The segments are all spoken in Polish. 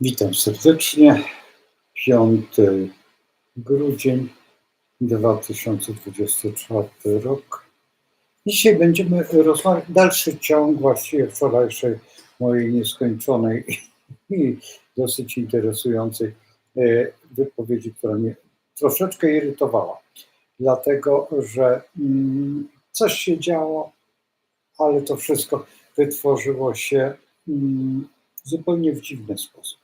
Witam serdecznie. 5 grudzień 2024 rok. Dzisiaj będziemy rozmawiać, dalszy ciąg właściwie wczorajszej mojej nieskończonej i dosyć interesującej wypowiedzi, która mnie troszeczkę irytowała, dlatego że coś się działo, ale to wszystko wytworzyło się zupełnie w dziwny sposób.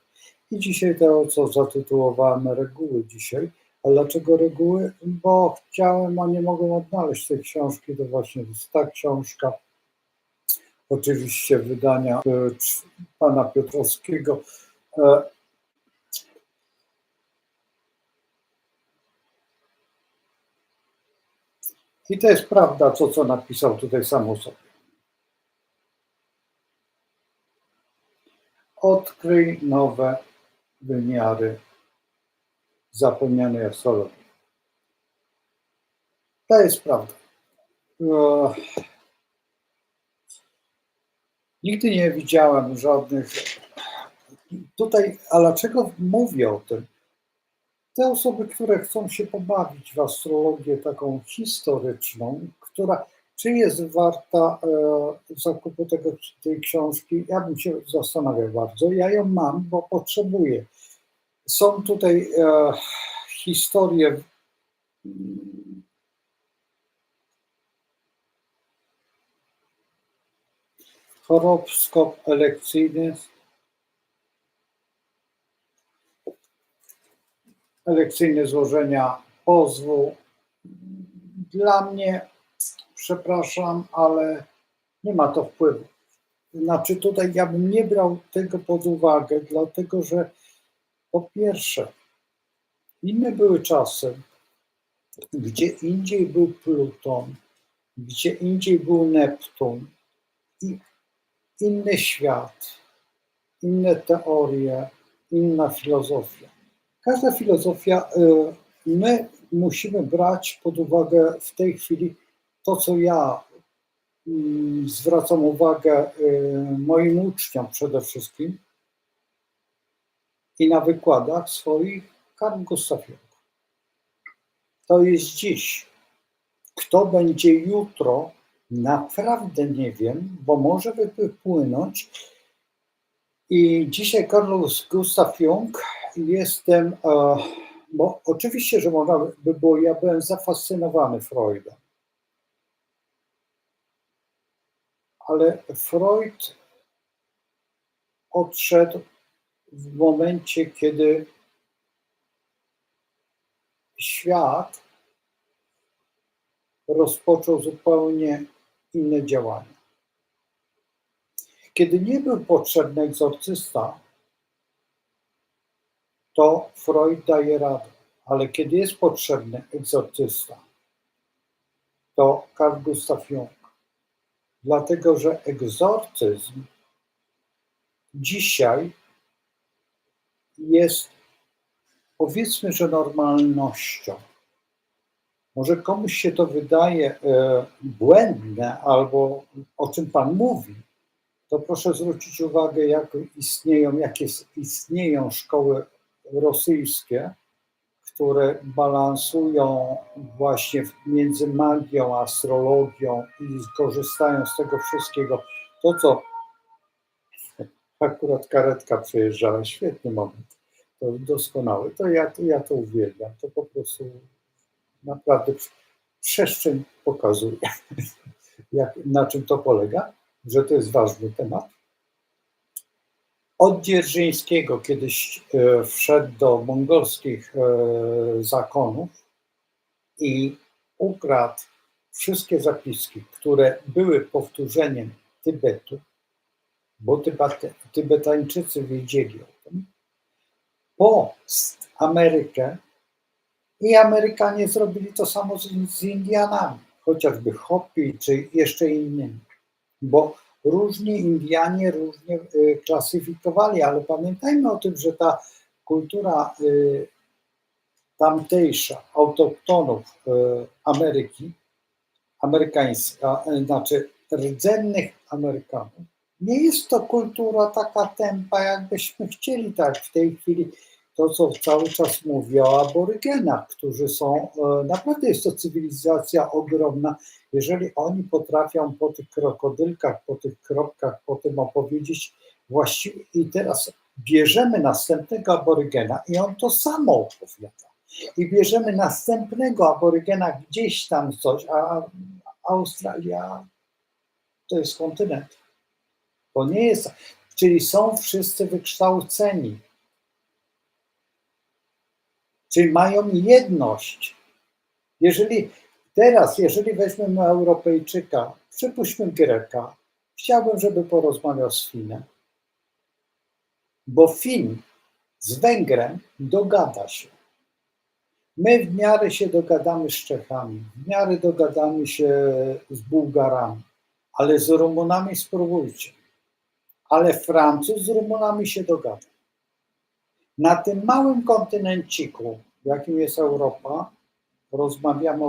I dzisiaj to, co zatytułowałem reguły dzisiaj. A dlaczego reguły? Bo chciałem, a nie mogłem odnaleźć tej książki. To właśnie jest ta książka, oczywiście wydania pana Piotrowskiego. I to jest prawda, to co napisał tutaj sam o sobie. Odkryj nowe wymiary zapomnianej astrologii. To jest prawda. Nigdy nie widziałem żadnych tutaj, a dlaczego mówię o tym? Te osoby, które chcą się pobawić w astrologię taką historyczną, która czy jest warta zakupu tej książki, ja bym się zastanawiał bardzo. Ja ją mam, bo potrzebuję. Są tutaj historie horoskop elekcyjne złożenia pozwu. Dla mnie, przepraszam, ale nie ma to wpływu. Znaczy tutaj ja bym nie brał tego pod uwagę, dlatego że po pierwsze, inne były czasy, gdzie indziej był Pluton, gdzie indziej był Neptun i inny świat, inne teorie, inna filozofia. Każda filozofia, my musimy brać pod uwagę w tej chwili to, co ja zwracam uwagę moim uczniom przede wszystkim i na wykładach swoich Carl Gustav Jung. To jest dziś. Kto będzie jutro, naprawdę nie wiem, bo może wypłynąć. I dzisiaj Carl Gustav Jung jestem, bo oczywiście, że można by było, ja byłem zafascynowany Freudem. Ale Freud odszedł w momencie, kiedy świat rozpoczął zupełnie inne działania. Kiedy nie był potrzebny egzorcysta, to Freud daje radę, ale kiedy jest potrzebny egzorcysta, to Carl Gustav Jung. Dlatego, że egzorcyzm dzisiaj jest, powiedzmy, że normalnością. Może komuś się to wydaje błędne, albo o czym Pan mówi, to proszę zwrócić uwagę, jakie istnieją szkoły rosyjskie, które balansują właśnie między magią, astrologią i korzystają z tego wszystkiego. To, co akurat karetka przejeżdżała, świetny moment, to doskonały, to ja to uwielbiam, to po prostu naprawdę przestrzeń pokazuje, na czym to polega, że to jest ważny temat. Od Dzierżyńskiego kiedyś wszedł do mongolskich zakonów i ukradł wszystkie zapiski, które były powtórzeniem Tybetu, bo Tybetańczycy wiedzieli o tym, po Amerykę i Amerykanie zrobili to samo z Indianami, chociażby Hopi czy jeszcze innymi, bo różni Indianie różnie klasyfikowali, ale pamiętajmy o tym, że ta kultura tamtejsza, autochtonów Ameryki, amerykańska, znaczy rdzennych Amerykanów, nie jest to kultura taka tępa, jakbyśmy chcieli, tak w tej chwili to, co cały czas mówię o aborygenach, którzy są, naprawdę jest to cywilizacja ogromna. Jeżeli oni potrafią po tych krokodylkach, po tych kropkach, po tym opowiedzieć właściwie i teraz bierzemy następnego aborygena i on to samo opowiada. I bierzemy następnego aborygena gdzieś tam coś, a Australia to jest kontynent. To nie jest, czyli są wszyscy wykształceni. Czyli mają jedność. Jeżeli weźmiemy Europejczyka, przypuśćmy Greka, chciałbym, żeby porozmawiał z Finem, bo Fin z Węgrem dogada się. My w miarę się dogadamy z Czechami, w miarę dogadamy się z Bułgarami, ale z Rumunami spróbujcie. Ale Francuz z Rumunami się dogada. Na tym małym kontynenciku, jakim jest Europa, rozmawiamy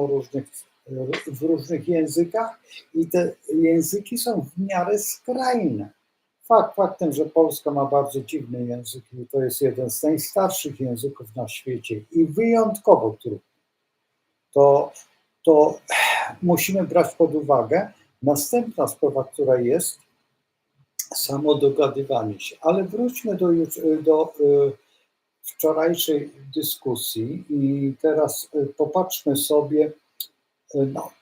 w różnych językach i te języki są w miarę skrajne. Faktem, że Polska ma bardzo dziwny język i to jest jeden z najstarszych języków na świecie i wyjątkowo trudny, to musimy brać pod uwagę. Następna sprawa, która jest, samo dogadywanie się. Ale wróćmy do wczorajszej dyskusji i teraz popatrzmy sobie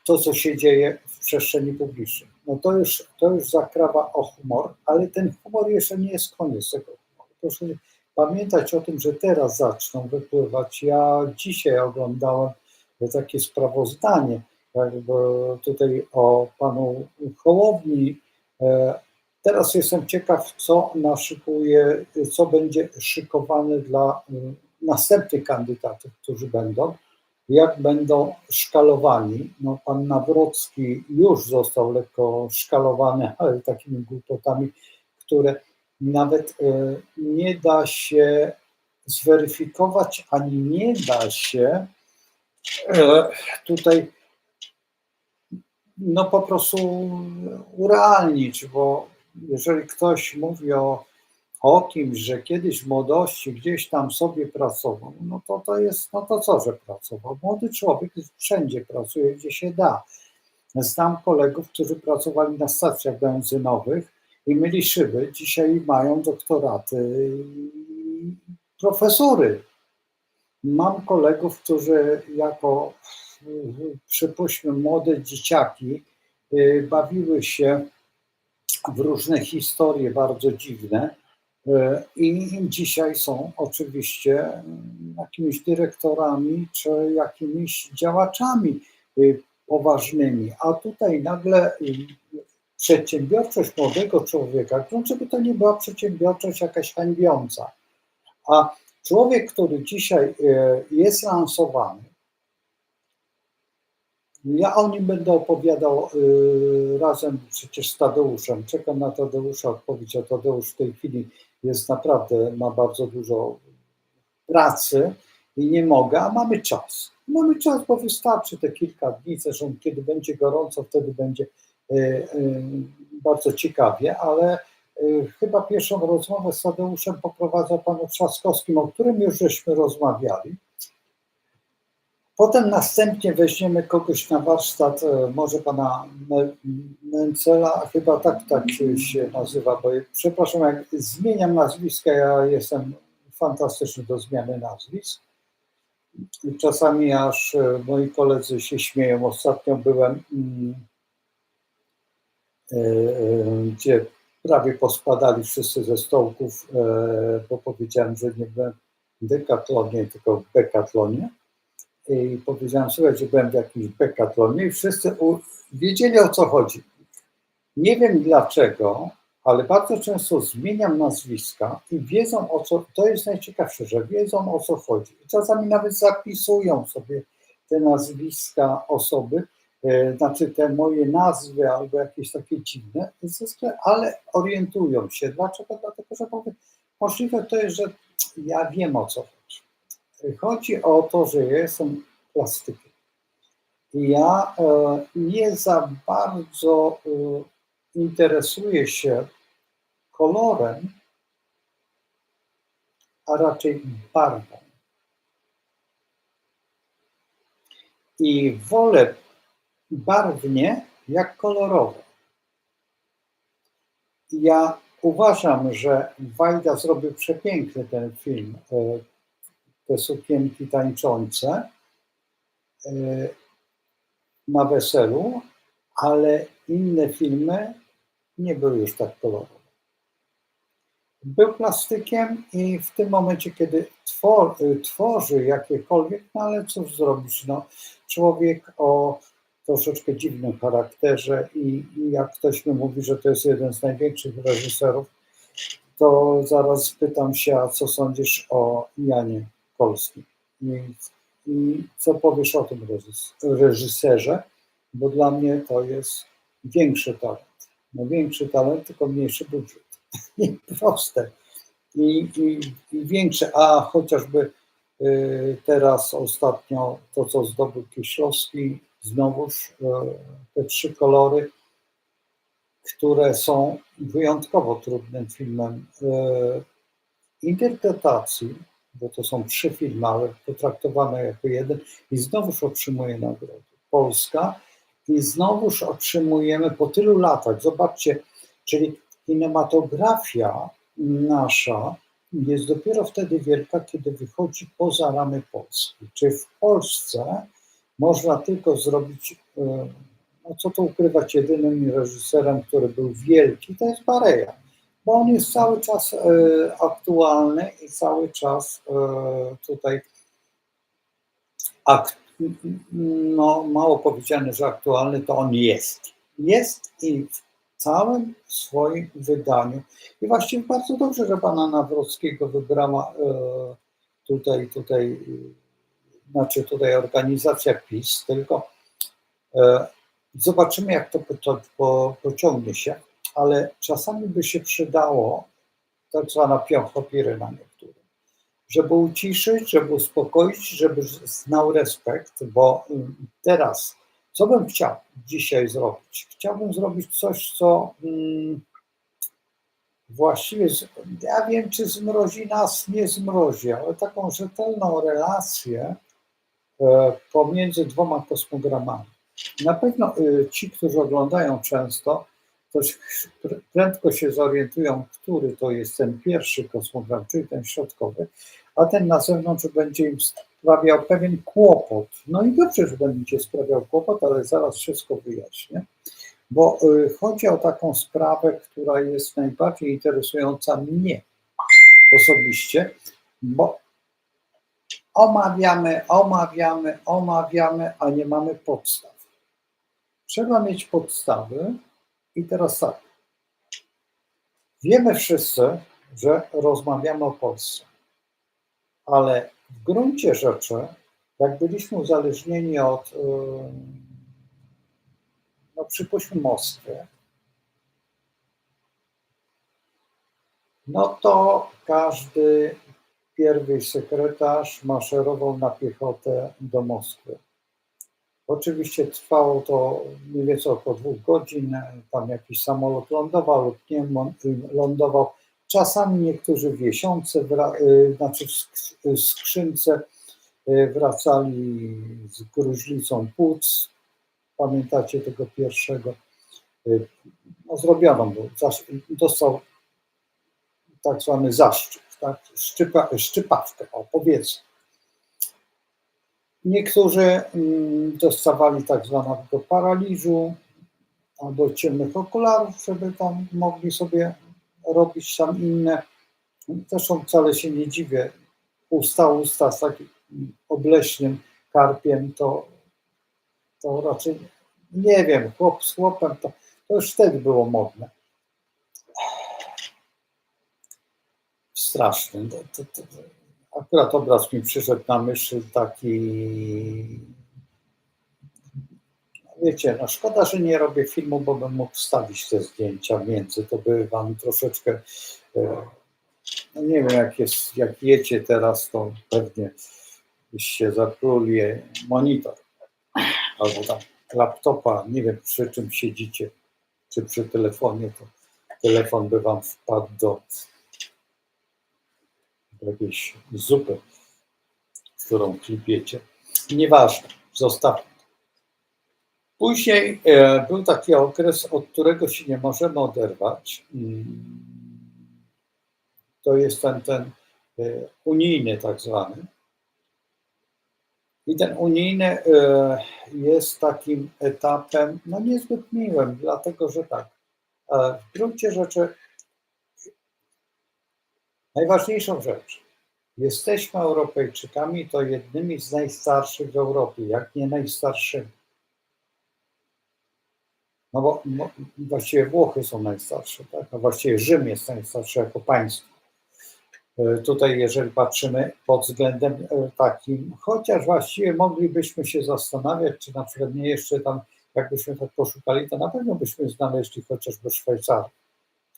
to, co się dzieje w przestrzeni publicznej. No to już zakrawa o humor, ale ten humor jeszcze nie jest koniec tego humoru. Proszę pamiętać o tym, że teraz zaczną wypływać. Ja dzisiaj oglądałem takie sprawozdanie jakby tutaj o panu Hołowni. Teraz jestem ciekaw, co naszykuje, co będzie szykowane dla następnych kandydatów, którzy będą, jak będą szkalowani. No, pan Nawrocki już został lekko szkalowany, ale takimi głupotami, które nawet nie da się zweryfikować, ani nie da się tutaj no po prostu urealnić, bo jeżeli ktoś mówi o kimś, że kiedyś w młodości gdzieś tam sobie pracował, no to jest, no to co, że pracował? Młody człowiek wszędzie pracuje, gdzie się da. Znam kolegów, którzy pracowali na stacjach benzynowych i myli szyby, dzisiaj mają doktoraty i profesury. Mam kolegów, którzy jako, przypuśćmy, młode dzieciaki bawiły się w różne historie bardzo dziwne i dzisiaj są oczywiście jakimiś dyrektorami czy jakimiś działaczami poważnymi, a tutaj nagle przedsiębiorczość młodego człowieka, żeby to nie była przedsiębiorczość jakaś hańbiąca, a człowiek, który dzisiaj jest lansowany, ja o nim będę opowiadał razem przecież z Tadeuszem. Czekam na Tadeusza odpowiedź, a Tadeusz w tej chwili jest naprawdę, ma bardzo dużo pracy i nie mogę, a mamy czas. Mamy czas, bo wystarczy te kilka dni, zresztą kiedy będzie gorąco, wtedy będzie bardzo ciekawie, ale chyba pierwszą rozmowę z Tadeuszem poprowadza pan Trzaskowskim, o którym już żeśmy rozmawiali. Potem następnie weźmiemy kogoś na warsztat, może pana Mencela, chyba tak się nazywa, bo przepraszam, jak zmieniam nazwiska, ja jestem fantastyczny do zmiany nazwisk. Czasami aż moi koledzy się śmieją. Ostatnio byłem, gdzie prawie pospadali wszyscy ze stołków, bo powiedziałem, że nie byłem w dekatlonie, tylko w bekatlonie. I powiedziałem, słuchajcie, byłem w jakimś bekatlonie i wszyscy wiedzieli, o co chodzi. Nie wiem dlaczego, ale bardzo często zmieniam nazwiska i wiedzą, o co, to jest najciekawsze, że wiedzą, o co chodzi. I czasami nawet zapisują sobie te nazwiska osoby, znaczy te moje nazwy albo jakieś takie dziwne, ale orientują się. Dlaczego? Dlatego, że możliwe to jest, że ja wiem, o co chodzi. Chodzi o to, że ja jestem plastykiem. I ja nie za bardzo interesuję się kolorem, a raczej barwą. I wolę barwnie jak kolorowo. Ja uważam, że Wajda zrobił przepiękny ten film, te sukienki tańczące na weselu, ale inne filmy nie były już tak kolorowe. Był plastykiem i w tym momencie, kiedy tworzy jakiekolwiek, no ale cóż zrobić, no, człowiek o troszeczkę dziwnym charakterze i jak ktoś mi mówi, że to jest jeden z największych reżyserów, to zaraz pytam się, a co sądzisz o Janie Kolskim i co powiesz o tym reżyserze, bo dla mnie to jest większy talent. No większy talent, tylko mniejszy budżet. I proste. I większe, a chociażby teraz ostatnio to, co zdobył Kieślowski, znowuż te 3 kolory, które są wyjątkowo trudnym filmem interpretacji, bo to są 3 filmy, ale potraktowane jako jeden i znowuż otrzymuje nagrodę. Polska i znowuż otrzymujemy po tylu latach, zobaczcie, czyli kinematografia nasza jest dopiero wtedy wielka, kiedy wychodzi poza ramy Polski. Czy w Polsce można tylko zrobić, no co tu ukrywać, jedynym reżyserem, który był wielki, to jest Bareja, bo on jest cały czas aktualny i cały czas tutaj no mało powiedziane, że aktualny, to on jest. Jest i w całym swoim wydaniu. I właściwie bardzo dobrze, że pana Nawrockiego wybrała tutaj organizacja PiS, tylko zobaczymy, jak to pociągnie się, ale czasami by się przydało tak zwana piąchopiryna niektórym, żeby uciszyć, żeby uspokoić, żeby znał respekt, bo teraz, co bym chciał dzisiaj zrobić? Chciałbym zrobić coś, co właściwie, ja wiem, czy zmrozi nas, nie zmrozi, ale taką rzetelną relację pomiędzy 2 kosmogramami. Na pewno ci, którzy oglądają często, to prędko się zorientują, który to jest ten pierwszy kosmogram, czyli ten środkowy, a ten na zewnątrz będzie im sprawiał pewien kłopot. No i dobrze, że będzie sprawiał kłopot, ale zaraz wszystko wyjaśnię, bo chodzi o taką sprawę, która jest najbardziej interesująca mnie osobiście, bo omawiamy, a nie mamy podstaw. Trzeba mieć podstawy i teraz tak. Wiemy wszyscy, że rozmawiamy o Polsce, ale w gruncie rzeczy, jak byliśmy uzależnieni od, no przypuśćmy Moskwy, no to każdy pierwszy sekretarz maszerował na piechotę do Moskwy. Oczywiście trwało to mniej więcej około 2 godzin, tam jakiś samolot lądował lub nie lądował. Czasami niektórzy w Jesiące, znaczy w skrzynce wracali z gruźlicą płuc. Pamiętacie tego pierwszego? No zrobiono mu, dostał tak zwany zaszczyt, tak? Szczypawkę, powiedzmy. Niektórzy dostawali tak zwanego paraliżu albo ciemnych okularów, żeby tam mogli sobie robić tam inne. Zresztą wcale się nie dziwię. Usta z takim obleśnym karpiem, to raczej nie wiem, chłop z chłopem, to już wtedy było modne. Straszny. Akurat obraz mi przyszedł na myśl taki, wiecie, no szkoda, że nie robię filmu, bo bym mógł wstawić te zdjęcia między, to by wam troszeczkę, no nie wiem jak jecie teraz, to pewnie się zapluli monitor albo tam laptopa, nie wiem przy czym siedzicie, czy przy telefonie, telefon by wam wpadł do jakiejś zupy, którą chlipiecie. Nieważne, zostawmy. Później był taki okres, od którego się nie możemy oderwać. To jest ten unijny tak zwany. I ten unijny jest takim etapem, no niezbyt miłym, dlatego że tak, w gruncie rzeczy najważniejszą rzecz, jesteśmy Europejczykami, to jednymi z najstarszych w Europie, jak nie najstarszymi. No bo właściwie Włochy są najstarsze, tak? A właściwie Rzym jest najstarszy jako państwo. Tutaj, jeżeli patrzymy pod względem takim, chociaż właściwie moglibyśmy się zastanawiać, czy na przykład nie jeszcze tam, jakbyśmy tak poszukali, to na pewno byśmy znaleźli chociażby Szwajcarów,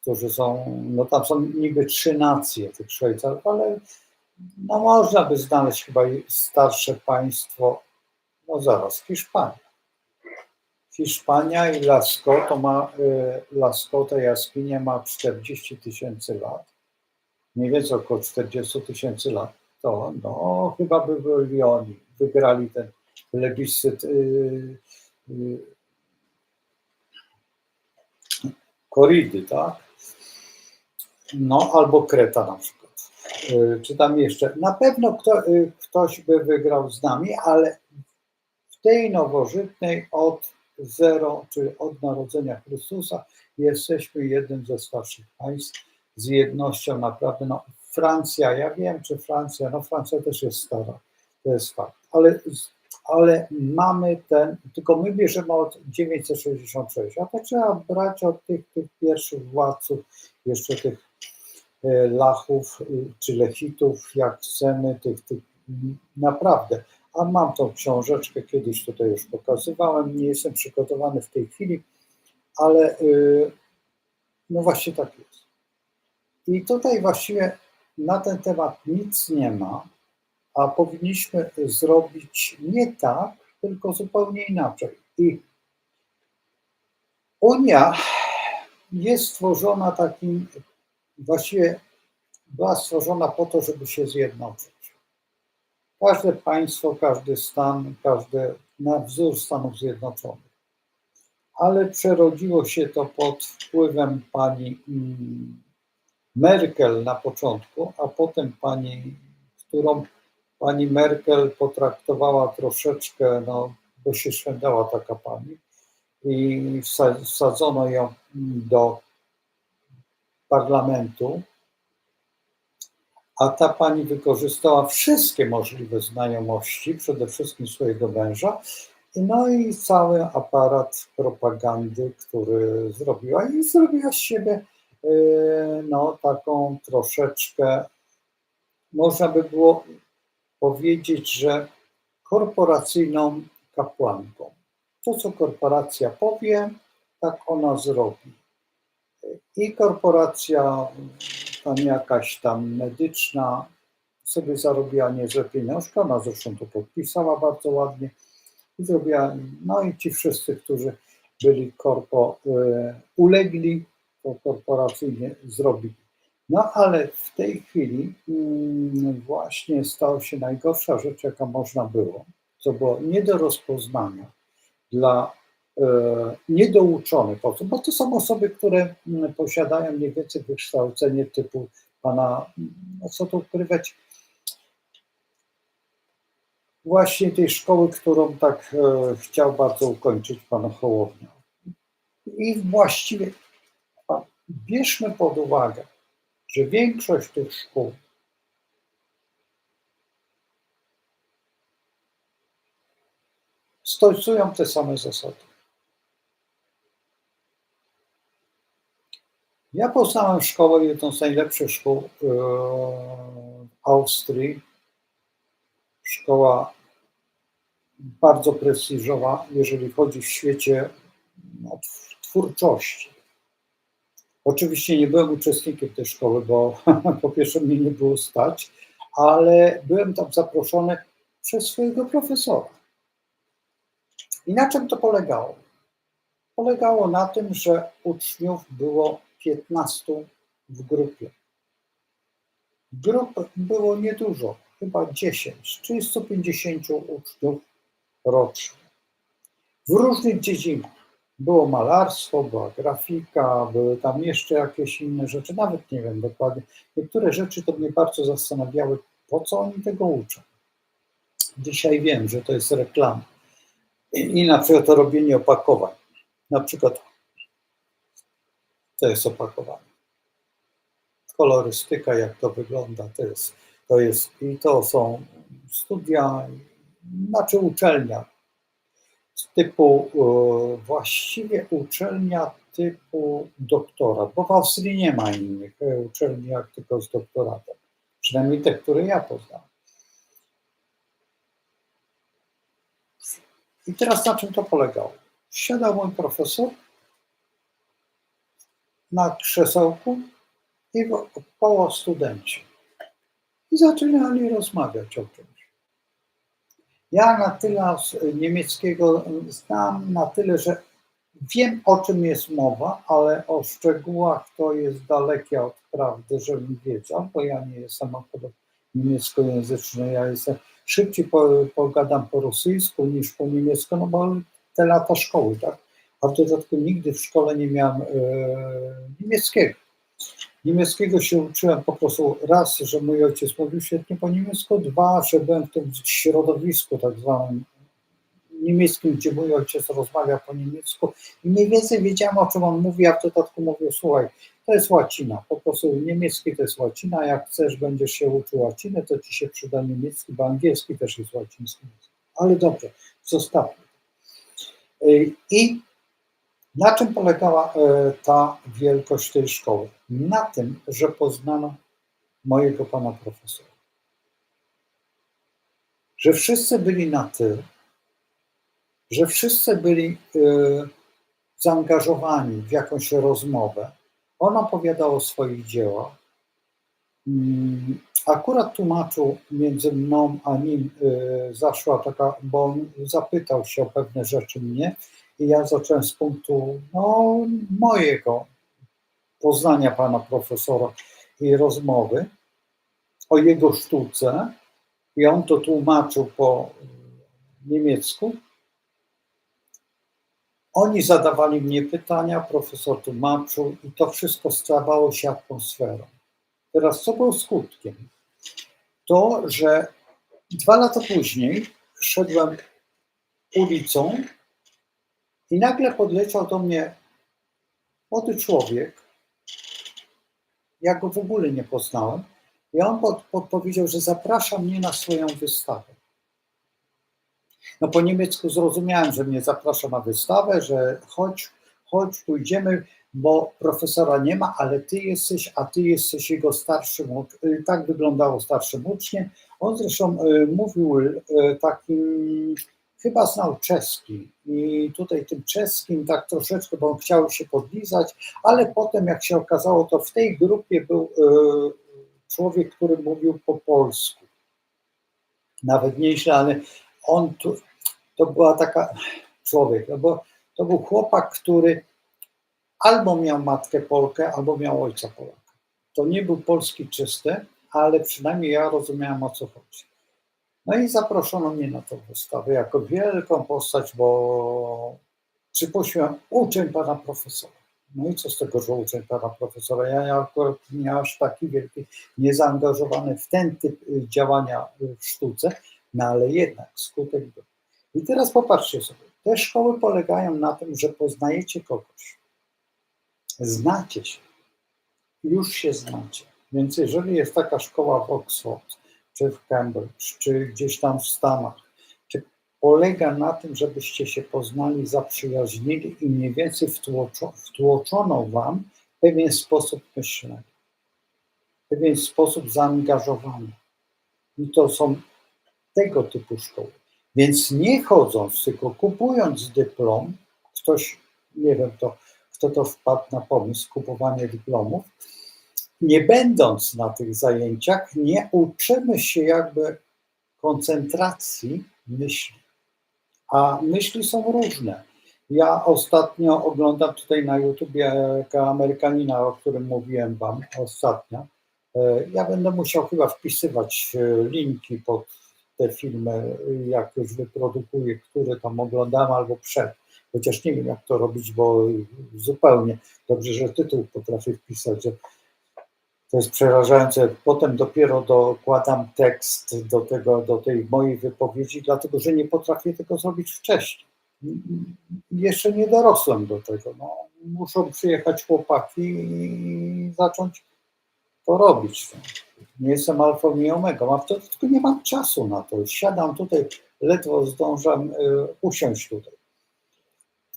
którzy są, no tam są niby 3 nacje tych Szwajcarów, ale no można by znaleźć chyba starsze państwo, no zaraz, Hiszpania i Lascaux to ma, Lascaux ta jaskinia ma 40 000 lat, mniej więcej około 40 000 lat, to no chyba by byli oni, wygrali ten plebiscyt Koridy, tak? No albo Kreta na przykład, czy tam jeszcze, na pewno ktoś by wygrał z nami, ale w tej nowożytnej od zero, czyli od narodzenia Chrystusa, jesteśmy jednym ze starszych państw z jednością naprawdę, no Francja, ja wiem, czy Francja, no Francja też jest stara, to jest fakt, ale mamy tylko my bierzemy od 966, a to trzeba brać od tych pierwszych władców, jeszcze tych Lachów czy Lechitów, jak chcemy, tych naprawdę. A mam tą książeczkę, kiedyś tutaj już pokazywałem, nie jestem przygotowany w tej chwili, ale no właśnie tak jest. I tutaj właściwie na ten temat nic nie ma, a powinniśmy zrobić nie tak, tylko zupełnie inaczej. I Unia jest stworzona takim, właściwie była stworzona po to, żeby się zjednoczyć. Każde państwo, każdy stan, na wzór Stanów Zjednoczonych. Ale przerodziło się to pod wpływem pani Merkel na początku, a potem którą pani Merkel potraktowała troszeczkę, no bo się szwendała taka pani i wsadzono ją do parlamentu, a ta pani wykorzystała wszystkie możliwe znajomości, przede wszystkim swojego męża, no i cały aparat propagandy, który zrobiła i zrobiła z siebie no taką troszeczkę, można by było powiedzieć, że korporacyjną kapłanką. To, co korporacja powie, tak ona zrobi. I korporacja tam jakaś tam medyczna sobie zarobiła niezłe pieniążki, ona zresztą to podpisała bardzo ładnie i zrobiła, no i ci wszyscy, którzy byli ulegli, to korporacyjnie zrobili. No ale w tej chwili właśnie stała się najgorsza rzecz, jaka można było, co było nie do rozpoznania dla niedouczonych osób, bo to są osoby, które posiadają mniej więcej wykształcenie typu pana, no co tu ukrywać, właśnie tej szkoły, którą tak chciał bardzo ukończyć pan Hołownia. I właściwie bierzmy pod uwagę, że większość tych szkół stosują te same zasady. Ja poznałem szkołę, jedną z najlepszych szkół w Austrii. Szkoła bardzo prestiżowa, jeżeli chodzi w świecie twórczości. Oczywiście nie byłem uczestnikiem tej szkoły, bo po pierwsze mnie nie było stać, ale byłem tam zaproszony przez swojego profesora. I na czym to polegało? Polegało na tym, że uczniów było 15 w grupie. Grup było niedużo, chyba 10, czyli 150 uczniów rocznie. W różnych dziedzinach. Było malarstwo, była grafika, były tam jeszcze jakieś inne rzeczy, nawet nie wiem dokładnie. Niektóre rzeczy to mnie bardzo zastanawiały, po co oni tego uczą. Dzisiaj wiem, że to jest reklama. I na przykład to robienie opakowań. Na przykład to jest opakowanie. Kolorystyka, jak to wygląda, i to są studia, znaczy uczelnia typu, właściwie uczelnia typu doktorat, bo w Austrii nie ma innych uczelni jak tylko z doktoratem, przynajmniej te, które ja poznałem. I teraz na czym to polegało? Siadał mój profesor na krzesełku i koło studenci. I zaczynali rozmawiać o czymś. Ja na tyle niemieckiego znam, na tyle, że wiem, o czym jest mowa, ale o szczegółach to jest dalekie od prawdy, żebym wiedział, bo ja nie jestem akurat niemieckojęzyczny, ja szybciej pogadam po rosyjsku niż po niemiecku, no bo te lata szkoły, tak? A w dodatku nigdy w szkole nie miałem niemieckiego. Niemieckiego się uczyłem po prostu raz, że mój ojciec mówił świetnie po niemiecku, dwa, że byłem w tym środowisku tak zwanym niemieckim, gdzie mój ojciec rozmawia po niemiecku i mniej więcej wiedziałem, o czym on mówi, a w dodatku mówił, słuchaj, to jest łacina, po prostu niemiecki to jest łacina, jak chcesz, będziesz się uczył łaciny, to ci się przyda niemiecki, bo angielski też jest łaciński. Ale dobrze, zostawmy. I na czym polegała ta wielkość tej szkoły? Na tym, że poznano mojego pana profesora. Że wszyscy byli na ty, że wszyscy byli zaangażowani w jakąś rozmowę. On opowiadał o swoich dziełach. Akurat tłumaczył między mną a nim zaszła taka, bo on zapytał się o pewne rzeczy mnie i ja zacząłem z punktu mojego poznania pana profesora i rozmowy o jego sztuce i on to tłumaczył po niemiecku. Oni zadawali mnie pytania, profesor tłumaczył i to wszystko stawało się atmosferą. Teraz co było skutkiem? To, że 2 lata później szedłem ulicą i nagle podleciał do mnie młody człowiek, ja go w ogóle nie poznałem i on podpowiedział, że zaprasza mnie na swoją wystawę. No po niemiecku zrozumiałem, że mnie zaprasza na wystawę, że chodź, pójdziemy, bo profesora nie ma, ale ty jesteś jego starszym uczniem. Tak wyglądało starszym uczniem. On zresztą mówił takim, chyba znał czeski i tutaj tym czeskim tak troszeczkę, bo on chciał się podlizać, ale potem jak się okazało, to w tej grupie był człowiek, który mówił po polsku. Nawet nieźle, ale on to była taka człowiek, no bo to był chłopak, który albo miał matkę Polkę, albo miał ojca Polaka. To nie był polski czysty, ale przynajmniej ja rozumiałem, o co chodzi. No i zaproszono mnie na tę wystawę jako wielką postać, bo przypuściłem uczeń pana profesora. No i co z tego, że uczeń pana profesora? Ja akurat nie aż taki wielki, niezaangażowany w ten typ działania w sztuce, no ale jednak skutek był. I teraz popatrzcie sobie, te szkoły polegają na tym, że poznajecie kogoś, znacie się, już się znacie. Więc jeżeli jest taka szkoła w Oxford, czy w Cambridge, czy gdzieś tam w Stanach, czy polega na tym, żebyście się poznali, zaprzyjaźnili i mniej więcej wtłoczono wam pewien sposób myślenia, pewien sposób zaangażowania. I to są tego typu szkoły. Więc nie chodząc, tylko kupując dyplom, ktoś, nie wiem kto to wpadł na pomysł kupowania dyplomów, nie będąc na tych zajęciach, nie uczymy się jakby koncentracji myśli. A myśli są różne. Ja ostatnio oglądam tutaj na YouTubie Amerykanina, o którym mówiłem Wam ostatnio. Ja będę musiał chyba wpisywać linki pod te filmy, jak już wyprodukuję, które tam oglądam albo przed. Chociaż nie wiem, jak to robić, bo zupełnie dobrze, że tytuł potrafię wpisać, że to jest przerażające. Potem dopiero dokładam tekst do tej mojej wypowiedzi, dlatego że nie potrafię tego zrobić wcześniej. Jeszcze nie dorosłem do tego. No, muszą przyjechać chłopaki i zacząć to robić. Nie jestem alfą i omegą, a wtedy tylko nie mam czasu na to. Siadam tutaj, ledwo zdążam usiąść tutaj.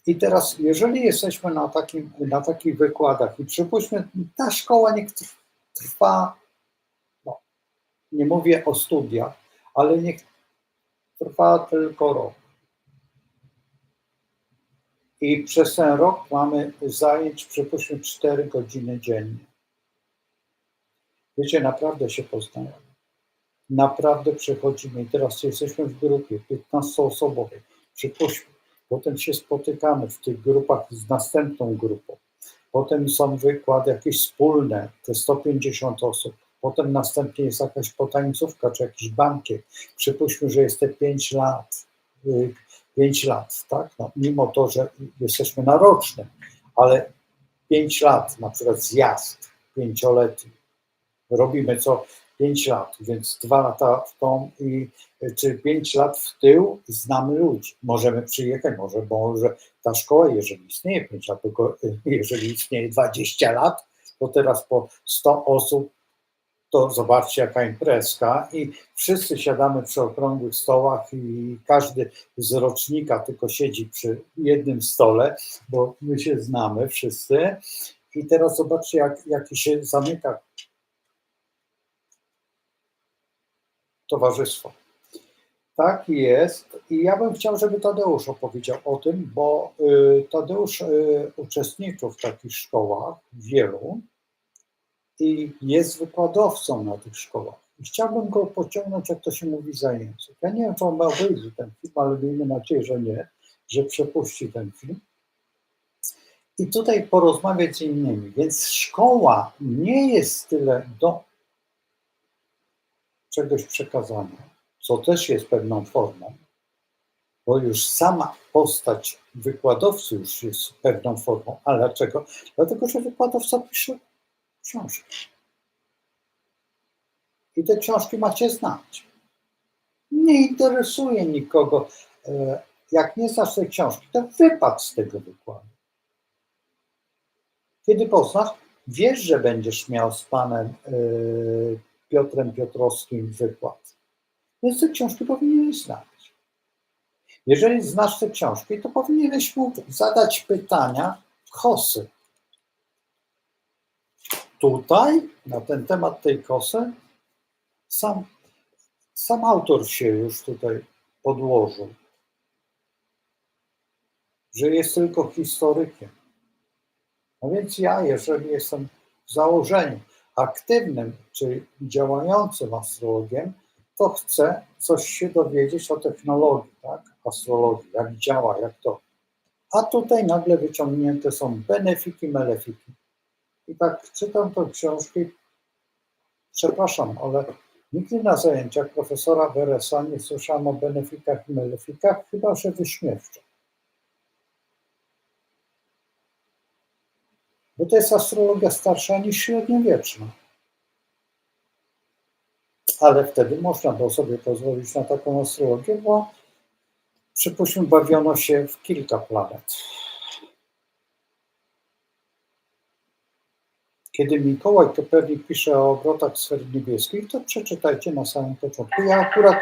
I teraz, jeżeli jesteśmy na takich wykładach i przypuśćmy, ta szkoła niech trwa, no, nie mówię o studiach, ale niech trwa tylko rok. I przez ten rok mamy zajęć, przypuśćmy, 4 godziny dziennie. Wiecie, naprawdę się poznajemy. Naprawdę przechodzimy. I teraz jesteśmy w grupie 15-osobowej. Przypuśćmy, potem się spotykamy w tych grupach z następną grupą. Potem są wykłady jakieś wspólne, te 150 osób. Potem następnie jest jakaś potańcówka czy jakiś bankiet. Przypuśćmy, że jest te 5 lat. 5 lat, tak? No, mimo to, że jesteśmy na rocznym, ale 5 lat, na przykład zjazd 5-letni, robimy co 5 lat, więc 2 lata w tą czy 5 lat w tył znamy ludzi. Możemy przyjechać, może ta szkoła, jeżeli istnieje 5 lat, tylko jeżeli istnieje 20 lat, to teraz po 100 osób, to zobaczcie jaka imprezka i wszyscy siadamy przy okrągłych stołach i każdy z rocznika tylko siedzi przy jednym stole, bo my się znamy wszyscy. I teraz zobaczcie, jaki się zamyka towarzystwo. Tak jest. I ja bym chciał, żeby Tadeusz opowiedział o tym, bo Tadeusz uczestniczył w takich szkołach, wielu, i jest wykładowcą na tych szkołach. I chciałbym go pociągnąć, jak to się mówi, za język. Ja nie wiem, czy on ma obejrzeć ten film, ale miejmy nadzieję, że nie, że przepuści ten film. I tutaj porozmawiać z innymi. Więc szkoła nie jest tyle do czegoś przekazania, co też jest pewną formą, bo już sama postać wykładowcy już jest pewną formą. Ale dlaczego? Dlatego, że wykładowca pisze książki. I te książki macie znać. Nie interesuje nikogo. Jak nie znasz tej książki, to wypadł z tego wykładu. Kiedy poznasz, wiesz, że będziesz miał z panem Piotrem Piotrowskim wykład. Więc te książki powinieneś znać. Jeżeli znasz te książki, to powinieneś mu zadać pytania kosy. Tutaj, na ten temat tej kosy, sam autor się już tutaj podłożył, że jest tylko historykiem. No więc ja, jeżeli jestem w założeniu aktywnym, czyli działającym astrologiem, to chcę coś się dowiedzieć o technologii, tak? Astrologii, jak działa, jak to. A tutaj nagle wyciągnięte są benefiki, melefiki. I tak czytam tę książkę, przepraszam, ale nigdy na zajęciach profesora Weresa nie słyszałem o benefikach i melefikach, chyba że wyśmiewczo. Bo to jest astrologia starsza niż średniowieczna. Ale wtedy można było sobie pozwolić na taką astrologię, bo przypuśćmy bawiono się w kilka planet. Kiedy Mikołaj Kopernik pisze o obrotach sfer niebieskich, to przeczytajcie na samym początku. Ja akurat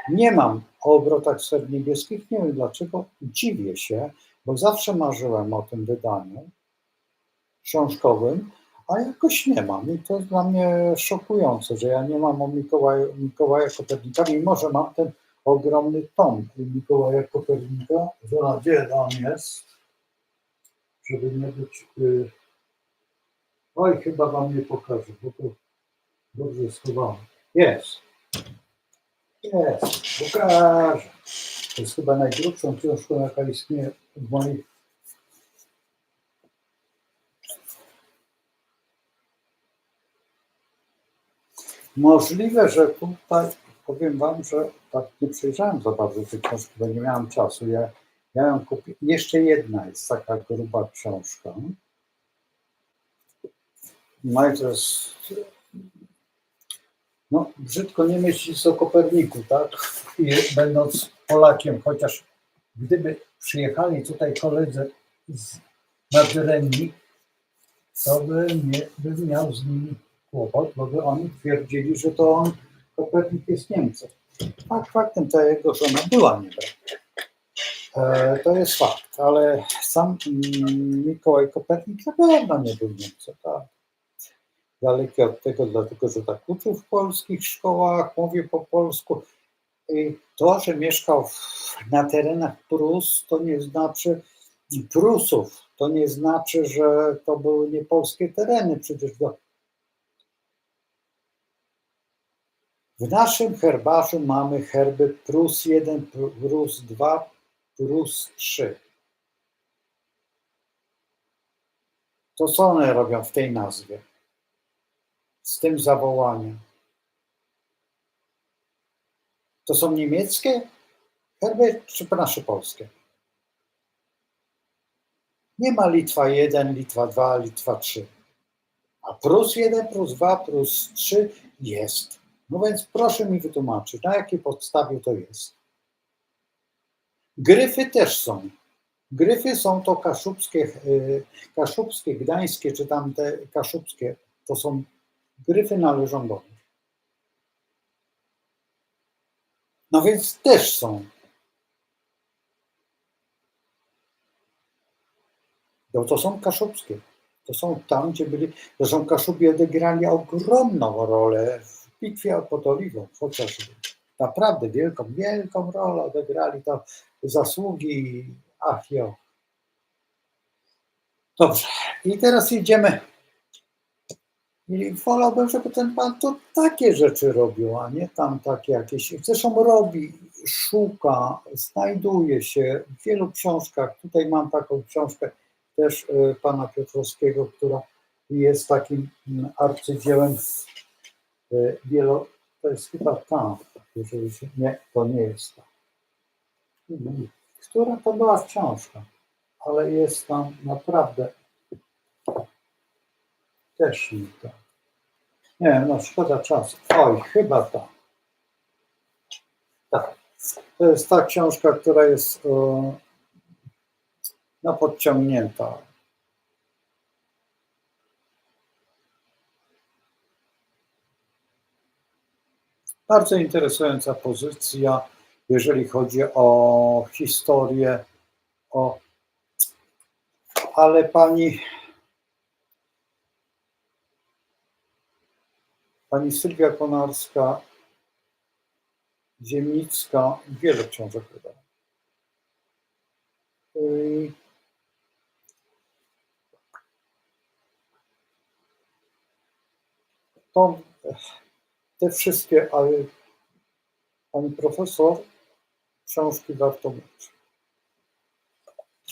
nie mam o obrotach sfer niebieskich, nie wiem dlaczego, dziwię się, bo zawsze marzyłem o tym wydaniu książkowym, a jakoś nie mam. I to jest dla mnie szokujące, że ja nie mam o Mikołaja Kopernika, mimo że mam ten ogromny tom Mikołaja Kopernika. Gdzie on jest? Żeby nie być... Oj, chyba wam nie pokażę, bo to dobrze schowałem. Jest. Jest. Pokażę. To jest chyba najgrubszą książką, jaka istnieje w moich Możliwe, że tutaj powiem wam, że tak nie przejrzałem za bardzo tej książki, bo nie miałem czasu. Ja ją kupię. Jeszcze jedna jest taka gruba książka. No i to jest, no brzydko nie myśleć o Koperniku, tak? I będąc Polakiem, chociaż gdyby przyjechali tutaj koledzy z nadrenii, to bym miał z nimi kłopot, bo by oni twierdzili, że to Kopernik jest Niemcem. Faktem ta jego żona była Niemcem. To jest fakt, ale sam Mikołaj Kopernik na pewno nie był Niemcem. Tak. Daleki od tego, dlatego że tak uczył w polskich szkołach, mówił po polsku. I to, że mieszkał na terenach Prus, to nie znaczy Prusów, to nie znaczy, że to były niepolskie tereny. Przecież w naszym herbarzu mamy herby Prus 1, Prus 2, Prus 3. To co one robią w tej nazwie? Z tym zawołaniem. To są niemieckie herby czy nasze polskie? Nie ma Litwa 1, Litwa 2, Litwa 3. A Prus 1, Prus 2, Prus 3 jest. No więc proszę mi wytłumaczyć, na jakiej podstawie to jest. Gryfy też są. Gryfy są to kaszubskie, gdańskie, czy tam te kaszubskie. To są gryfy należą do nich. No więc też są. No to są kaszubskie. To są tam, gdzie byli. Zresztą Kaszubi odegrali ogromną rolę w bitwie pod Oliwą, chociażby. Naprawdę wielką rolę odegrali, to zasługi, ach jo. Dobrze, i teraz idziemy. I wolałbym, żeby ten pan to takie rzeczy robił, a nie tam takie jakieś. Zresztą robi, szuka, znajduje się w wielu książkach. Tutaj mam taką książkę też pana Piotrowskiego, która jest takim arcydziełem to jest chyba ta, jeżeli się, nie, to nie jest ta. Która to była książka, ale jest tam naprawdę też nie ta. Nie, no szkoda czasu. Oj, chyba ta. Tak. To jest ta książka, która jest no, podciągnięta. Bardzo interesująca pozycja, jeżeli chodzi o historię, ale pani Sylwia Konarska, Ziemnicka, wiele książek wydała. Te wszystkie, ale pani profesor, książki warto mieć.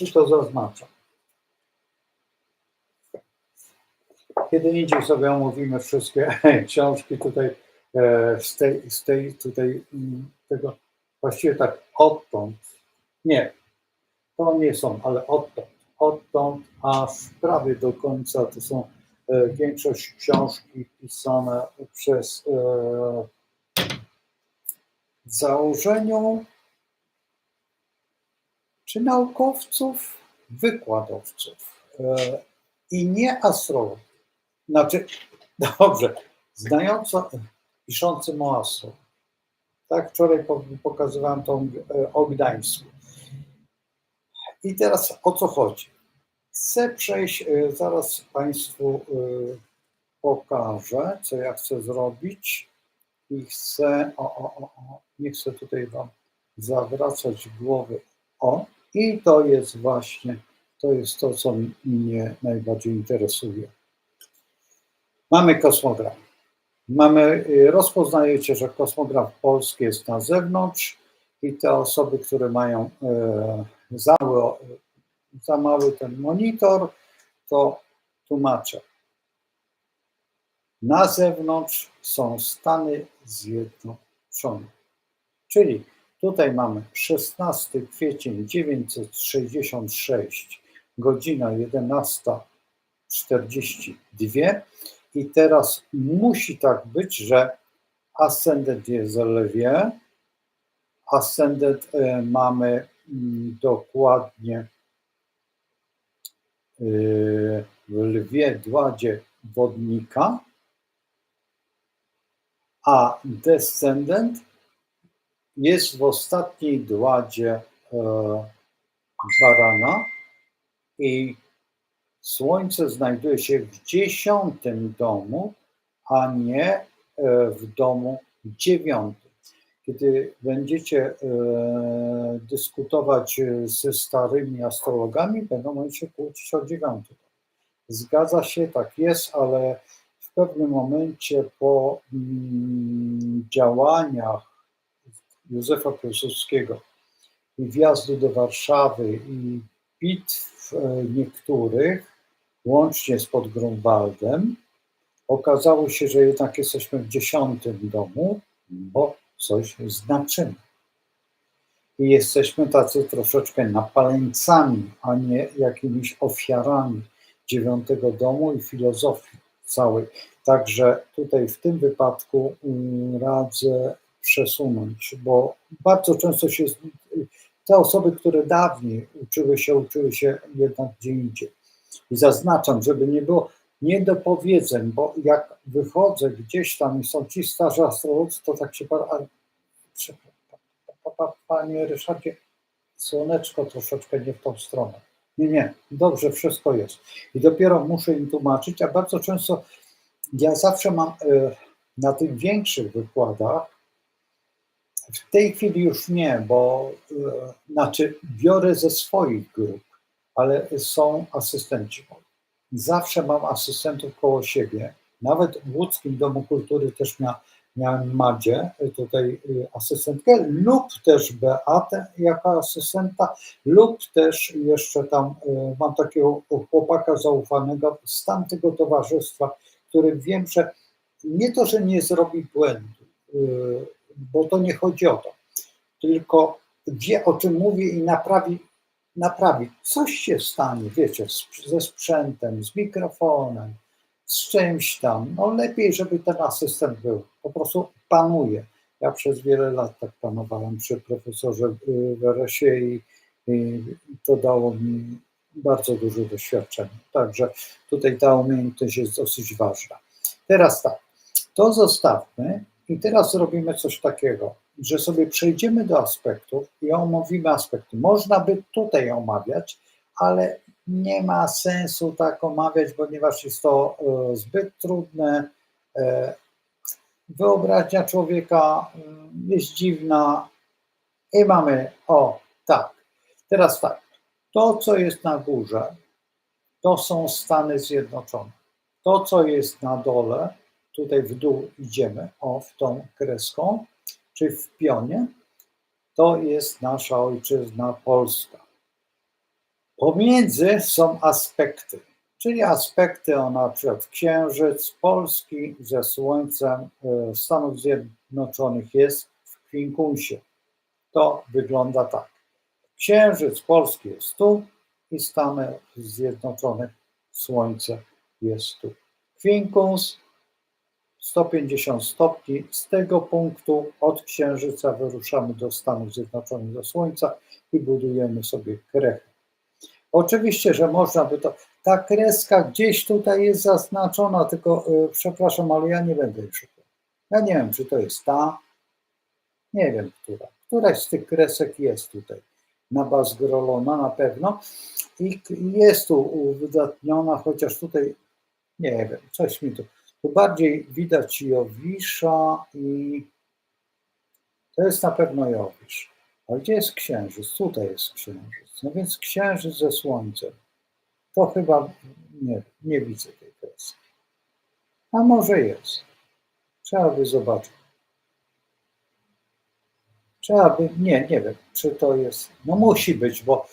I to zaznaczam. Kiedy indziej sobie omówimy wszystkie książki tutaj z tej tutaj tego, właściwie tak odtąd, nie, to nie są, ale odtąd aż prawie do końca to są większość książki pisane przez w założeniu czy naukowców, wykładowców i nie astrologów. Znaczy, dobrze, piszącym o astro. Tak, wczoraj pokazywałem to o Gdańsku. I teraz o co chodzi? Chcę przejść, zaraz Państwu pokażę, co ja chcę zrobić i chcę, nie chcę tutaj Wam zawracać głowy. I to jest właśnie, to jest to, co mnie najbardziej interesuje. Mamy kosmograf. Rozpoznajecie, że kosmograf polski jest na zewnątrz i te osoby, które mają za mały ten monitor, to tłumaczę. Na zewnątrz są Stany Zjednoczone. Czyli tutaj mamy 16 kwiecień 966, godzina 11:42 i teraz musi tak być, że ascendent jest w Lwie, ascendent mamy dokładnie w Lwie, Dładzie Wodnika, a descendent jest w ostatniej Dładzie Barana i Słońce znajduje się w 10. domu, a nie w domu 9. Kiedy będziecie dyskutować ze starymi astrologami, będą oni się kłócić o 9. Zgadza się, tak jest, ale w pewnym momencie po działaniach Józefa Piłsudskiego i wjazdu do Warszawy i bitw niektórych, łącznie z pod Grunwaldem, okazało się, że jednak jesteśmy w 10. domu, bo coś znaczymy. I jesteśmy tacy troszeczkę napaleńcami, a nie jakimiś ofiarami 9. domu i filozofii całej. Także tutaj w tym wypadku radzę przesunąć, bo bardzo często się te osoby, które dawniej uczyły się jednak gdzie indziej. I zaznaczam, żeby nie było niedopowiedzeń, bo jak wychodzę gdzieś tam i są ci starzy astrolodzy, to tak się panie Ryszardzie, słoneczko troszeczkę nie w tą stronę. Nie, dobrze, wszystko jest. I dopiero muszę im tłumaczyć, a bardzo często ja zawsze mam na tych większych wykładach, w tej chwili już nie, bo znaczy biorę ze swoich grup, ale są asystenci. Zawsze mam asystentów koło siebie. Nawet w Łódzkim Domu Kultury też miałem Madzie, tutaj asystentkę, lub też Beatę jako asystenta, lub też jeszcze tam mam takiego chłopaka zaufanego z tamtego towarzystwa, który wiem, że nie to, że nie zrobi błędu, bo to nie chodzi o to, tylko wie, o czym mówię i naprawi. Coś się stanie, wiecie, ze sprzętem, z mikrofonem, z czymś tam. No lepiej, żeby ten asystent był. Po prostu panuje. Ja przez wiele lat tak panowałem przy profesorze Weresie i to dało mi bardzo duże doświadczenie. Także tutaj ta umiejętność jest dosyć ważna. Teraz tak, to zostawmy i teraz robimy coś takiego, że sobie przejdziemy do aspektów i omówimy aspekty. Można by tutaj omawiać, ale nie ma sensu tak omawiać, ponieważ jest to zbyt trudne. Wyobraźnia człowieka jest dziwna i mamy, tak, teraz tak, to co jest na górze, to są Stany Zjednoczone. To co jest na dole, tutaj w dół idziemy, w tą kreską, czy w pionie, to jest nasza ojczyzna Polska. Pomiędzy są aspekty, czyli aspekty na przykład Księżyc Polski ze Słońcem Stanów Zjednoczonych jest w kwinkunsie. To wygląda tak. Księżyc Polski jest tu i Stanów Zjednoczonych Słońce jest tu. Kwinkus 150 stopni. Z tego punktu od Księżyca wyruszamy do Stanów Zjednoczonych, do Słońca i budujemy sobie krechę. Oczywiście, że można by to. Ta kreska gdzieś tutaj jest zaznaczona, tylko przepraszam, ale ja nie będę jej szukał. Ja nie wiem, czy to jest ta. Nie wiem, która. Któraś z tych kresek jest tutaj. Na Basgrolona na pewno. I jest tu uwydatniona, chociaż tutaj nie wiem, coś mi tu. Tu bardziej widać Jowisza i to jest na pewno Jowisz. A gdzie jest Księżyc? Tutaj jest Księżyc. No więc Księżyc ze Słońcem. To chyba nie widzę tej kreski. A może jest. Trzeba by zobaczyć. Nie wiem, czy to jest. No musi być, bo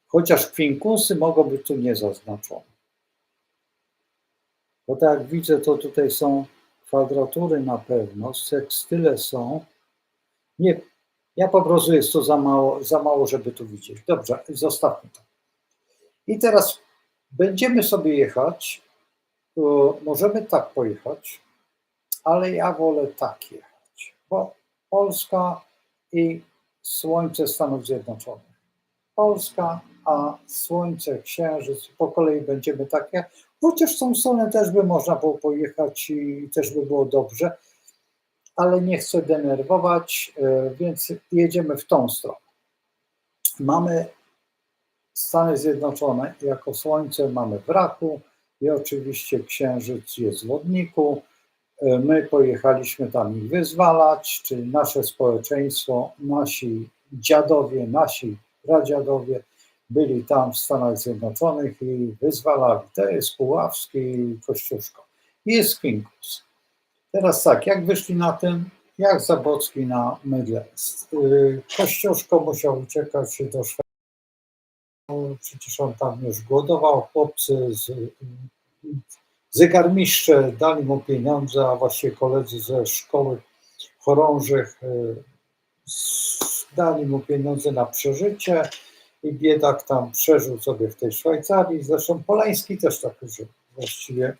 chociaż kwinkusy mogą być tu niezaznaczone. Bo tak jak widzę, to tutaj są kwadratury na pewno, sekstyle są. Nie, ja po prostu jest to za mało, żeby tu widzieć. Dobrze, zostawmy to. I teraz będziemy sobie jechać. Możemy tak pojechać, ale ja wolę tak jechać, bo Polska i słońce Stanów Zjednoczonych. Polska, a słońce, księżyc, po kolei będziemy takie, chociaż w tą stronę też by można było pojechać i też by było dobrze, ale nie chcę denerwować, więc jedziemy w tą stronę. Mamy Stany Zjednoczone jako słońce, mamy w raku i oczywiście księżyc jest w wodniku. My pojechaliśmy tam ich wyzwalać, czyli nasze społeczeństwo, nasi dziadowie, nasi pradziadowie byli tam w Stanach Zjednoczonych i wyzwalali. To jest Puławski i Kościuszko. I jest Quinkus. Teraz tak, jak wyszli na tym, jak Zabocki na mydle. Kościuszko musiał uciekać do Szwecji, przecież on tam już głodował, chłopcy zegarmistrze dali mu pieniądze, a właściwie koledzy ze szkoły chorążych dali mu pieniądze na przeżycie i biedak tam przeżył sobie w tej Szwajcarii. Zresztą Polański też tak żył właściwie,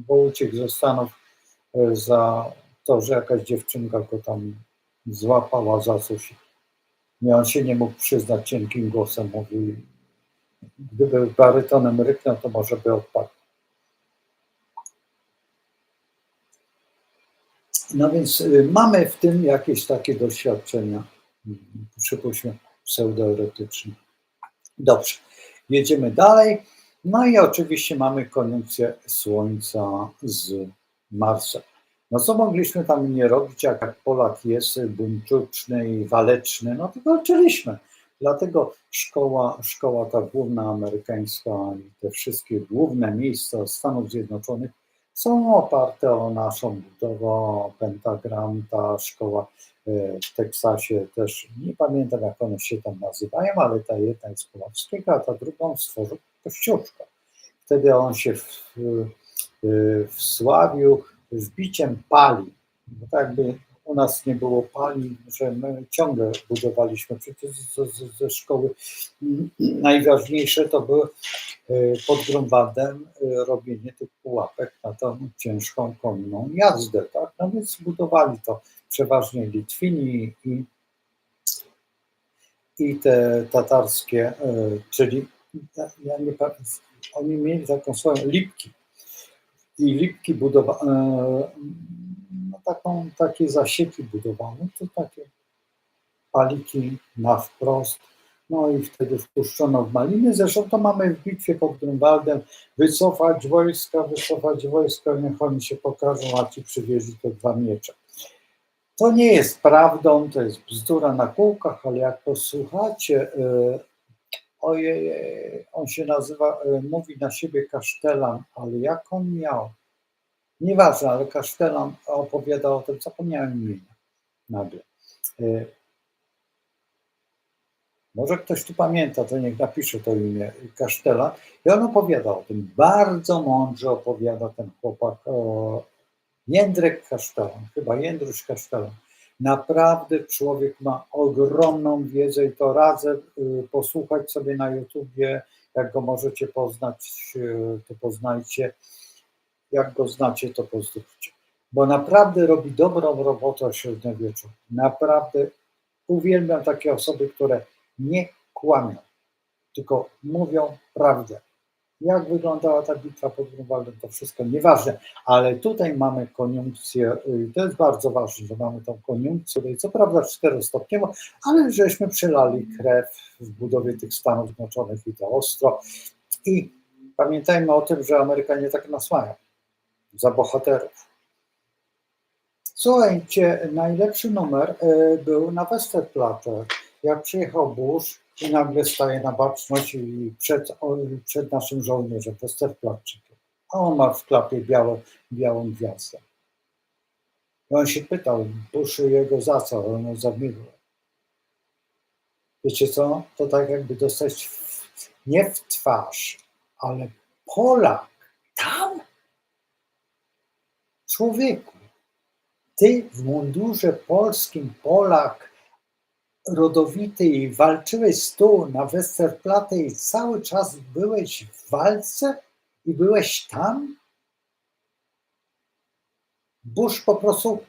bo uciekł ze Stanów za to, że jakaś dziewczynka go tam złapała za coś. Nie, on się nie mógł przyznać cienkim głosem, mówi, gdyby barytonem ryknął, to może by odpadł. No więc mamy w tym jakieś takie doświadczenia, przypuśćmy, pseudoerotyczne. Dobrze, jedziemy dalej. No i oczywiście mamy koniunkcję Słońca z Marsem. No co mogliśmy tam nie robić, jak Polak jest buńczuczny i waleczny, no to walczyliśmy. Dlatego szkoła ta główna amerykańska i te wszystkie główne miejsca Stanów Zjednoczonych są oparte o naszą budowę, o pentagram, ta szkoła w Teksasie też, nie pamiętam jak one się tam nazywają, ale ta jedna jest Puławskiego, a ta drugą stworzył Kościuszko. Wtedy on się wsławił wbiciem pali, bo tak jakby u nas nie było pali, że my ciągle budowaliśmy przecież ze szkoły. Najważniejsze to było pod Grunwaldem robienie tych pułapek na tą ciężką konną jazdę, tak? No więc budowali to przeważnie Litwini i te tatarskie, czyli ja nie pamiętam, oni mieli taką swoją lipki i lipki budowano, no takie zasieki budowano, to takie paliki na wprost, no i wtedy wpuszczono w maliny. Zresztą to mamy w bitwie pod Grunwaldem, wycofać wojska, niech oni się pokażą, a ci przywieźli te dwa miecze. To nie jest prawdą, to jest bzdura na kółkach, ale jak posłuchacie, ojej, on się nazywa, mówi na siebie Kasztelan, ale jak on miał? Nieważne, ale Kasztelan opowiada o tym, zapomniałem imienia nagle. Może ktoś tu pamięta, to niech napisze to imię, Kasztelan. I on opowiada o tym, bardzo mądrze opowiada ten chłopak, Jędrek Kasztelan, chyba Jędruś Kasztelan. Naprawdę człowiek ma ogromną wiedzę i to radzę posłuchać sobie na YouTubie, jak go możecie poznać, to poznajcie, jak go znacie, to pozdrówcie. Bo naprawdę robi dobrą robotę o średniowieczu. Naprawdę uwielbiam takie osoby, które nie kłamią, tylko mówią prawdę. Jak wyglądała ta bitwa pod Grunwaldem, to wszystko nieważne, ale tutaj mamy koniunkcję, to jest bardzo ważne, że mamy tą koniunkcję, co prawda 4-stopniową, ale żeśmy przelali krew w budowie tych Stanów Zjednoczonych i to ostro. I pamiętajmy o tym, że Amerykanie tak nas mają, za bohaterów. Słuchajcie, najlepszy numer był na Westerplatte, jak przyjechał Bush i nagle staje na baczność i przed naszym żołnierzem, Westerplatczykiem, a on ma w klapie białą gwiazdę. I on się pytał Bush jego za co, on za miłe. Wiecie co, to tak jakby dostać nie w twarz, ale Polak tam Człowieku, ty w mundurze polskim, Polak, rodowity i walczyłeś tu na Westerplatte i cały czas byłeś w walce i byłeś tam? Bush po prostu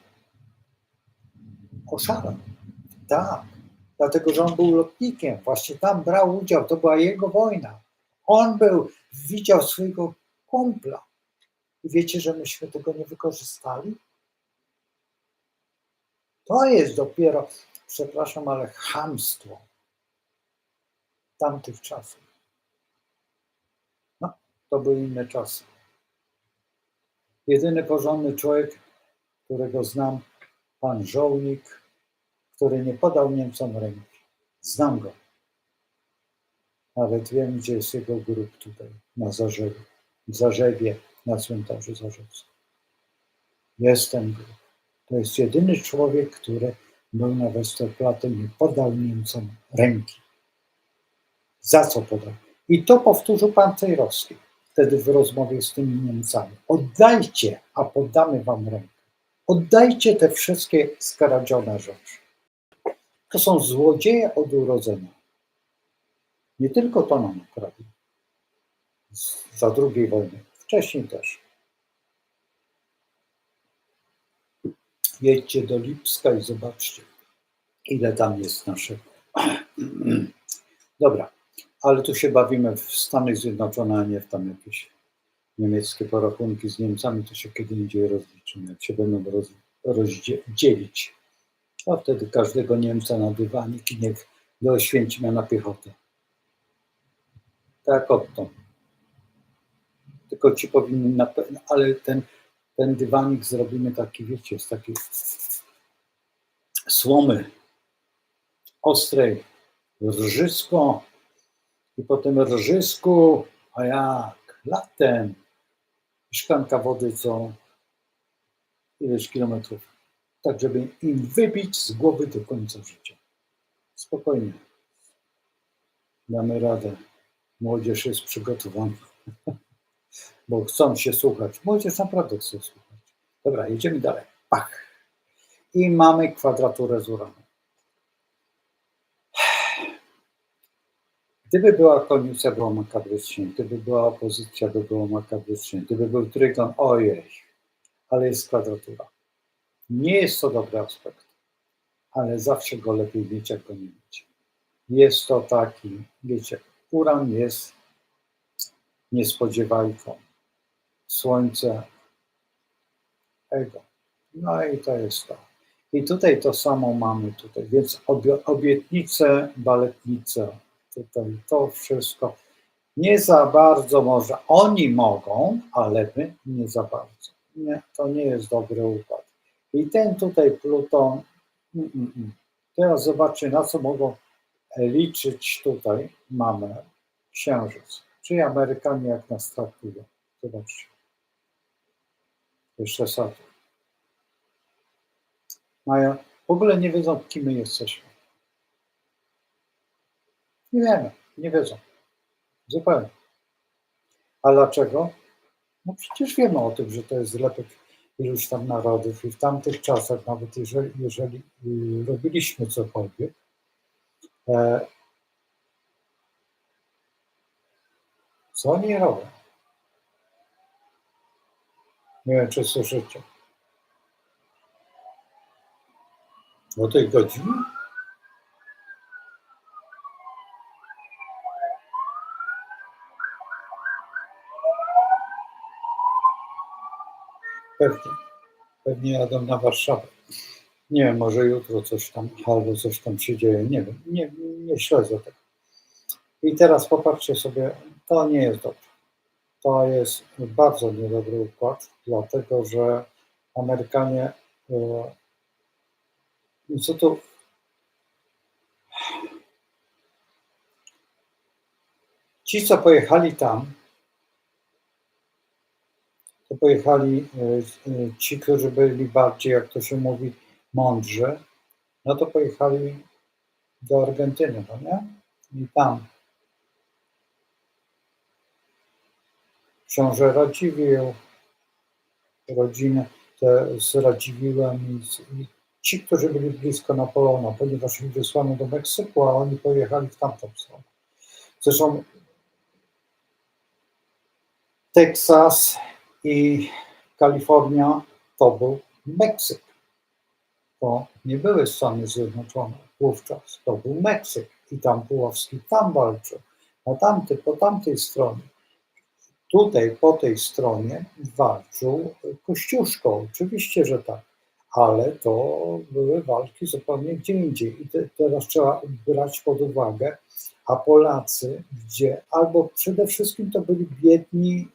oszalał. Tak, dlatego że on był lotnikiem, właśnie tam brał udział, to była jego wojna. On widział swojego kumpla. I wiecie, że myśmy tego nie wykorzystali? To jest dopiero, przepraszam, ale chamstwo tamtych czasów. No, to były inne czasy. Jedyny porządny człowiek, którego znam, pan Żołnik, który nie podał Niemcom ręki. Znam go. Nawet wiem, gdzie jest jego grób tutaj, na Zarzewie. W Zarzewie, na cmentarzu Zarzewskim. Jestem grób. To jest jedyny człowiek, który był na Westerplatte i nie podał Niemcom ręki. Za co podał? I to powtórzył pan Cejrowski wtedy w rozmowie z tymi Niemcami. Oddajcie, a poddamy wam rękę. Oddajcie te wszystkie skradzione rzeczy. To są złodzieje od urodzenia. Nie tylko to nam ukradli. Za II wojny. Wcześniej też. Jedźcie do Lipska i zobaczcie, ile tam jest naszego. Dobra, ale tu się bawimy w Stany Zjednoczone, a nie w tam jakieś niemieckie porachunki z Niemcami, to się kiedy indziej rozliczymy, jak się będą rozdzielić. A wtedy każdego Niemca na dywanik i niech do Oświęcimia na piechotę. Tak odtąd. Tylko ci powinni na pewno, ale ten dywanik zrobimy taki, wiecie, z takiej słomy ostrej, rżysko i po tym rżysku, a jak latem, szklanka wody co ileś kilometrów, tak żeby im wybić z głowy do końca życia. Spokojnie. Damy radę. Młodzież jest przygotowana, bo chcą się słuchać. Młodzież naprawdę chce słuchać. Dobra, jedziemy dalej. Pach. I mamy kwadraturę z uranem. Gdyby była koalicja, było makabrycznie. Gdyby była opozycja, by było makabrycznie. Gdyby był trygon, ojej. Ale jest kwadratura. Nie jest to dobry aspekt, ale zawsze go lepiej mieć, jak go nie mieć. Jest to taki, wiecie, uran jest niespodziewajką. Słońce, ego. No i to jest to. I tutaj to samo mamy tutaj, więc obietnice, baletnice, tutaj to wszystko. Nie za bardzo może, oni mogą, ale my nie za bardzo. Nie, to nie jest dobry układ. I ten tutaj Pluton, teraz zobaczcie, na co mogą liczyć tutaj mamy Księżyc. Czyli Amerykanie jak nas traktują. Zobaczcie. Jeszcze Saturn. Mają, w ogóle nie wiedzą, kim my jesteśmy. Nie wiemy, nie wiedzą. Zupełnie. A dlaczego? No przecież wiemy o tym, że to jest zlepek iluś tam narodów i w tamtych czasach, nawet jeżeli robiliśmy cokolwiek, co oni robią? Nie wiem, czy słyszycie. O tej godzinie? Pewnie jadą na Warszawę. Nie wiem, może jutro coś tam, albo coś tam się dzieje, nie wiem, nie śledzę tego. I teraz popatrzcie sobie, to nie jest dobrze. To jest bardzo niedobry układ, dlatego że Amerykanie, co tu, ci co pojechali tam, to pojechali ci, którzy byli bardziej, jak to się mówi, mądrzy, no to pojechali do Argentyny, no nie? I tam książę Radziwiłł, rodziny, z Radziwiłłem i ci, którzy byli blisko Napoleona, ponieważ ich wysłano do Meksyku, a oni pojechali w tamtą stronę. Zresztą Teksas i Kalifornia to był Meksyk. To nie były Stany Zjednoczone wówczas, to był Meksyk i tam Puławski tam walczył, po tamtej stronie. Tutaj po tej stronie walczył Kościuszko, oczywiście, że tak, ale to były walki zupełnie gdzie indziej. I teraz trzeba brać pod uwagę, a Polacy, gdzie albo przede wszystkim to byli biedni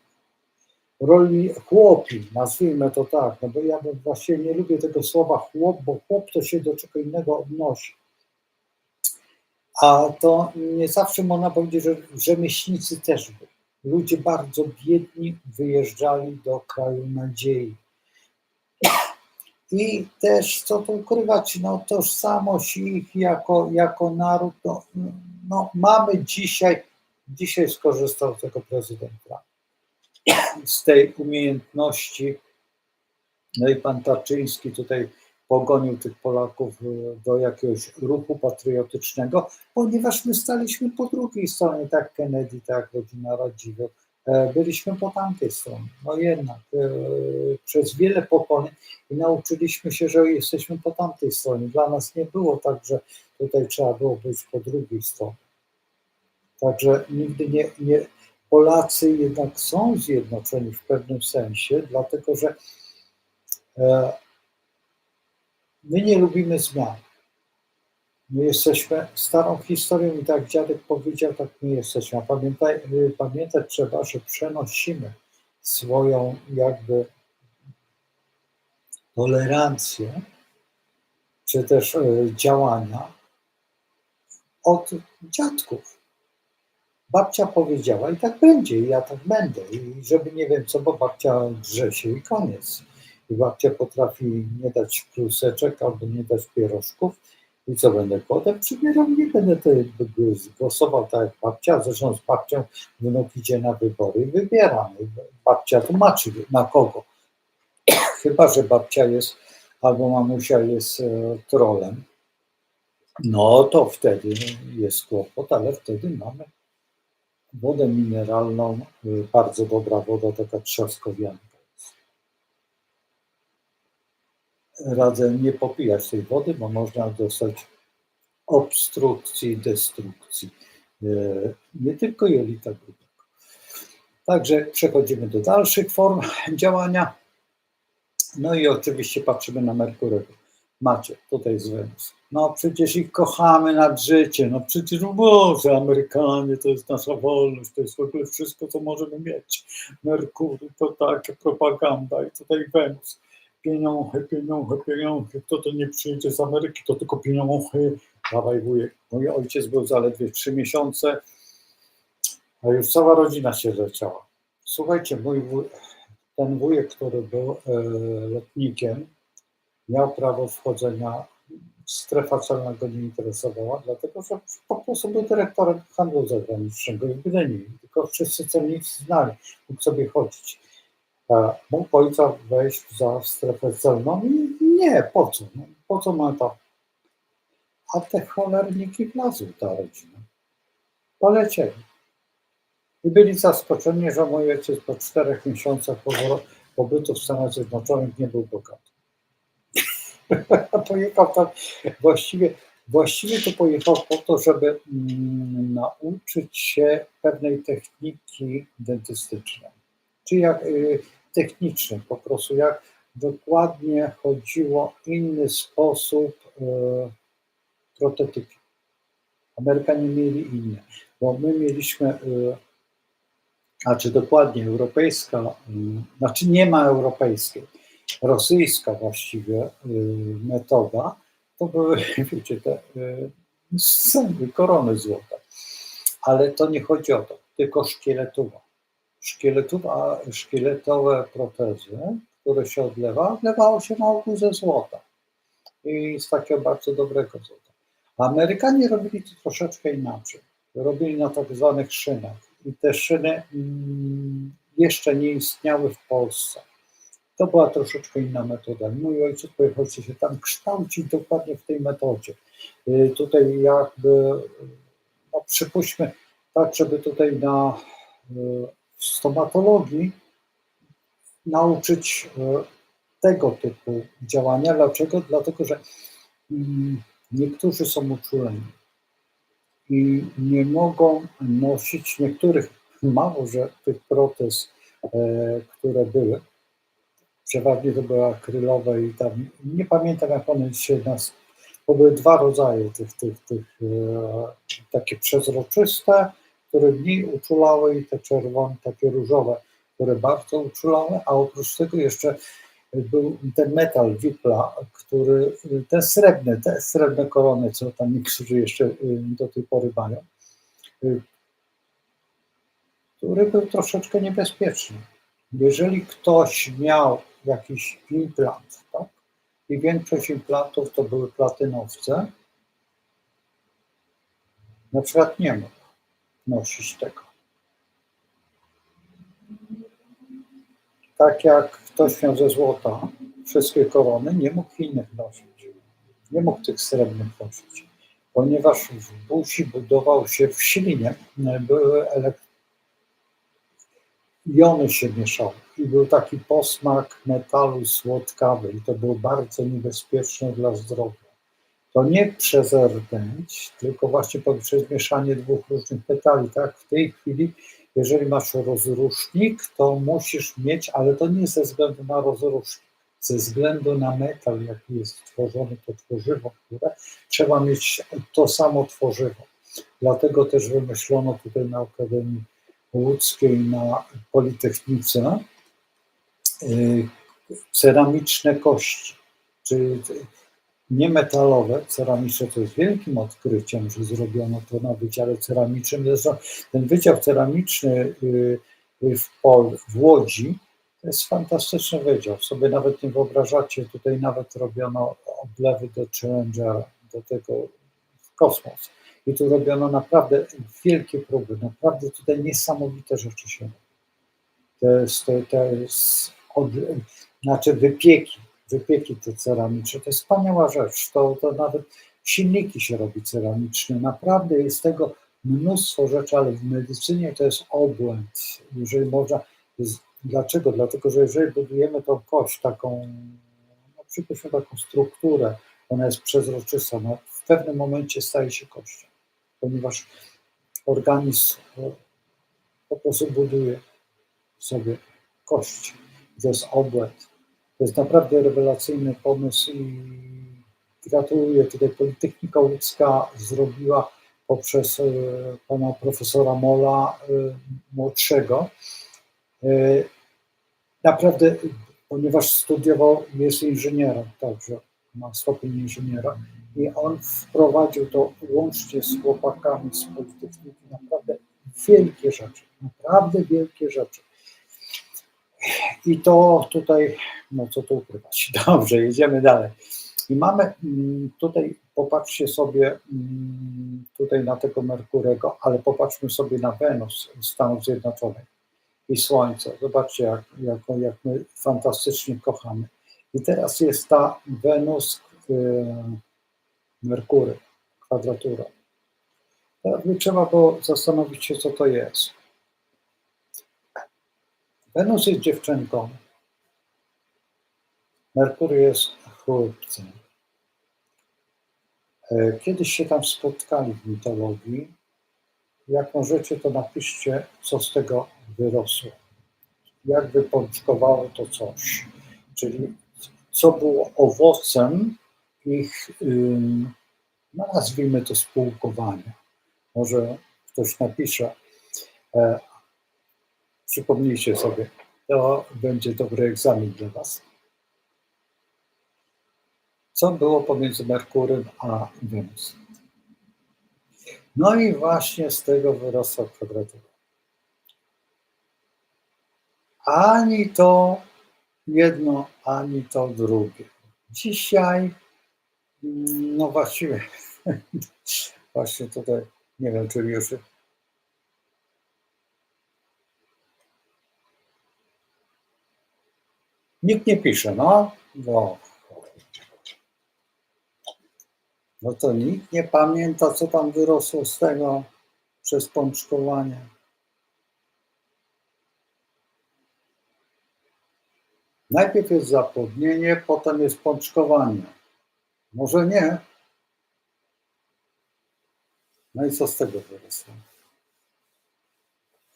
chłopi, nazwijmy to tak, no bo ja właśnie nie lubię tego słowa chłop, bo chłop to się do czego innego odnosi. A to nie zawsze można powiedzieć, że rzemieślnicy też byli. Ludzie bardzo biedni wyjeżdżali do kraju nadziei. I też, co tu ukrywać, no tożsamość ich jako naród, no mamy dzisiaj skorzystał z tego prezydenta, z tej umiejętności. No i pan Tarczyński tutaj pogonił tych Polaków do jakiegoś ruchu patriotycznego, ponieważ my staliśmy po drugiej stronie, tak Kennedy, tak rodzina Radziwiłł, byliśmy po tamtej stronie. No jednak przez wiele pokoleń i nauczyliśmy się, że jesteśmy po tamtej stronie. Dla nas nie było tak, że tutaj trzeba było być po drugiej stronie. Także nigdy nie Polacy jednak są zjednoczeni w pewnym sensie, dlatego że my nie lubimy zmian. My jesteśmy starą historią i tak jak dziadek powiedział, tak my jesteśmy. A pamiętać trzeba, że przenosimy swoją jakby tolerancję, czy też działania od dziadków. Babcia powiedziała i tak będzie, i ja tak będę. I żeby nie wiem co, bo babcia drze się i koniec. I babcia potrafi nie dać kluseczek albo nie dać pierożków. I co będę potem przybierał? Nie będę głosował tak jak babcia. Zresztą z babcią wnuk idzie na wybory i wybieram. Babcia tłumaczy na kogo. Chyba że babcia jest albo mamusia jest trolem. No to wtedy jest kłopot, ale wtedy mamy wodę mineralną, bardzo dobra woda, taka trzaskowianka jest. Radzę nie popijać tej wody, bo można dostać obstrukcji, destrukcji, nie tylko jelita grubego. Także przechodzimy do dalszych form działania. No i oczywiście patrzymy na Merkurego. Macie, tutaj jest Wenus. No przecież ich kochamy nad życie, no przecież Boże, Amerykanie, to jest nasza wolność, to jest w ogóle wszystko, co możemy mieć. Merkury, to taka propaganda i tutaj Wenus. Pieniądze, pieniądze, pieniądze, kto to nie przyjdzie z Ameryki, to tylko pieniądze. Dawaj wujek. Mój ojciec był zaledwie 3 miesiące, a już cała rodzina się leciała. Słuchajcie, ten wujek, który był lotnikiem, miał prawo wchodzenia, strefa celna go nie interesowała, dlatego że po prostu był dyrektorem handlu zagranicznego w Gdyni, tylko wszyscy celnicy znali, mógł sobie chodzić. Mógł ojca wejść za strefę celną i nie, po co? No, po co ma to? A te cholerniki wlazły, ta rodzina. Polecieli. I byli zaskoczeni, że mój ojciec po 4 miesiącach pobytu w Stanach Zjednoczonych nie był bogaty. Pojechał tam, właściwie to pojechał po to, żeby nauczyć się pewnej techniki dentystycznej. Czyli jak technicznej, po prostu jak dokładnie chodziło inny sposób protetyki. Amerykanie mieli inne, bo my mieliśmy, dokładnie europejska, nie ma europejskiej, rosyjska właściwie metoda, to były, wiecie, te sceny, korony złote. Ale to nie chodzi o to, tylko szkieletowe protezy, które się odlewało się na ogół ze złota i z takiego bardzo dobrego złota. A Amerykanie robili to troszeczkę inaczej. Robili na tak zwanych szynach i te szyny jeszcze nie istniały w Polsce. To była troszeczkę inna metoda. Mój ojciec pojechał się tam kształcić dokładnie w tej metodzie. Tutaj jakby, no przypuśćmy tak, żeby tutaj na stomatologii nauczyć tego typu działania. Dlaczego? Dlatego, że niektórzy są uczuleni i nie mogą nosić niektórych, mało że tych protez, które były, przeważnie to były akrylowe i tam, nie pamiętam jak one się nas, bo były dwa rodzaje tych takie przezroczyste, które mniej uczulały i te czerwone, takie różowe, które bardzo uczulały, a oprócz tego jeszcze był ten metal Wipla, który, te srebrne korony, co tam niektórzy jeszcze do tej pory mają, który był troszeczkę niebezpieczny. Jeżeli ktoś miał jakiś implant, tak, i większość implantów to były platynowce, na przykład nie mógł nosić tego. Tak jak ktoś miał ze złota wszystkie korony, nie mógł innych nosić. Nie mógł tych srebrnych nosić, ponieważ w buzi budował się w ślinie, były jony się mieszały i był taki posmak metalu słodkawy i to było bardzo niebezpieczne dla zdrowia. To nie przez rtęć, tylko właśnie poprzez mieszanie dwóch różnych metali. Tak, w tej chwili, jeżeli masz rozrusznik, to musisz mieć, ale to nie ze względu na rozrusznik, ze względu na metal, jaki jest stworzony, to tworzywo, które trzeba mieć to samo tworzywo. Dlatego też wymyślono tutaj na Akademii Łódzkiej, na Politechnice ceramiczne kości, czyli nie metalowe, ceramiczne to jest wielkim odkryciem, że zrobiono to na wydziale ceramicznym. Zresztą ten wydział ceramiczny w Łodzi to jest fantastyczny wydział. Sobie nawet nie wyobrażacie, tutaj nawet robiono odlewy do Challengera, do tego w kosmos. I tu robiono naprawdę wielkie próby, naprawdę tutaj niesamowite rzeczy się robią. Znaczy wypieki te ceramiczne, to jest wspaniała rzecz, to nawet silniki się robi ceramiczne, naprawdę jest tego mnóstwo rzeczy, ale w medycynie to jest obłęd, jeżeli można, dlaczego? Dlatego, że jeżeli budujemy tą kość, taką, no przypuśćmy taką strukturę, ona jest przezroczysta, no w pewnym momencie staje się kością, ponieważ organizm po prostu buduje sobie kość. To jest obłęd. To jest naprawdę rewelacyjny pomysł i gratuluję. Tutaj Politechnika Łódzka zrobiła poprzez pana profesora Mola młodszego. Naprawdę, ponieważ studiował, jest inżynierem, także ma stopień inżyniera i on wprowadził to łącznie z chłopakami z Politechniki naprawdę wielkie rzeczy. I to tutaj, no co tu ukrywać. Dobrze, jedziemy dalej. I mamy tutaj, popatrzcie sobie tutaj na tego Merkurego, ale popatrzmy sobie na Wenus Stanów Zjednoczonych i Słońce. Zobaczcie, jak my fantastycznie kochamy. I teraz jest ta Wenus, Merkury, kwadratura. Teraz by trzeba było zastanowić się, co to jest. Wenus jest dziewczynką, Merkury jest chłopcem. Kiedyś się tam spotkali w mitologii. Jak możecie, to napiszcie, co z tego wyrosło. Jak wypączkowało to coś. Czyli co było owocem ich, no nazwijmy to, spółkowania. Może ktoś napisze, przypomnijcie sobie, to będzie dobry egzamin dla Was. Co było pomiędzy Merkurym a Wenus? No i właśnie z tego wyrosła kwadratura. Ani to jedno, ani to drugie. Dzisiaj, no właściwie, właśnie tutaj, nie wiem, czy już Nikt nie pisze, no to nikt nie pamięta, co tam wyrosło z tego przez pączkowanie. Najpierw jest zapłodnienie, potem jest pączkowanie. Może nie? No i co z tego wyrosło?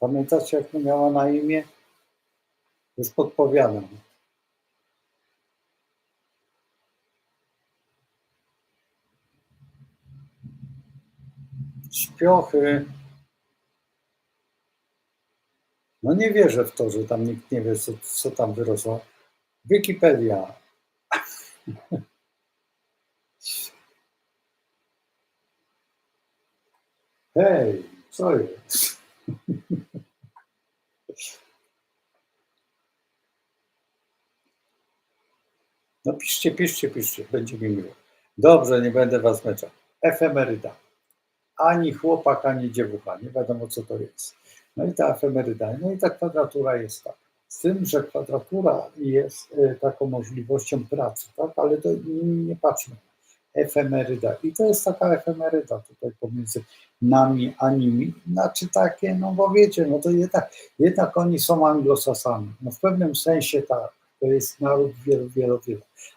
Pamiętacie, jak miała na imię? Już podpowiadam. Śpiochy. No nie wierzę w to, że tam nikt nie wie, co tam wyrosło. Wikipedia. Hej, co jest? No piszcie, będzie mi miło. Dobrze, nie będę was męczał. Efemeryda. Ani chłopak, ani dziewucha. Nie wiadomo, co to jest. No i ta efemeryda. No i ta kwadratura jest tak. Z tym, że kwadratura jest taką możliwością pracy, tak? Ale to nie patrzmy. Efemeryda. I to jest taka efemeryda tutaj pomiędzy nami a nimi. Znaczy takie, no bo wiecie, no to jednak oni są anglosasami. No w pewnym sensie tak. To jest naród wielu.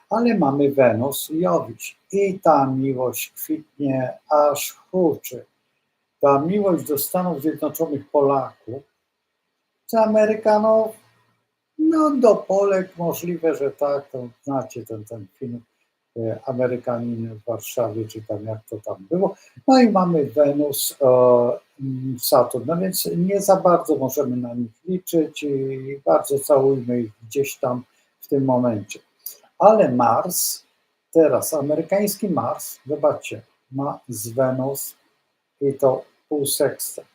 Ale mamy Wenus i Jowisz. I ta miłość kwitnie aż huczy. Ta miłość do Stanów Zjednoczonych Polaków, czy Amerykanów, no do Polek możliwe, że tak, to znacie ten film Amerykanin w Warszawie, czy tam jak to tam było. No i mamy Wenus, Saturn, no więc nie za bardzo możemy na nich liczyć i bardzo całujmy ich gdzieś tam w tym momencie. Ale Mars, teraz amerykański Mars, zobaczcie, ma z Wenus i to półsekstę.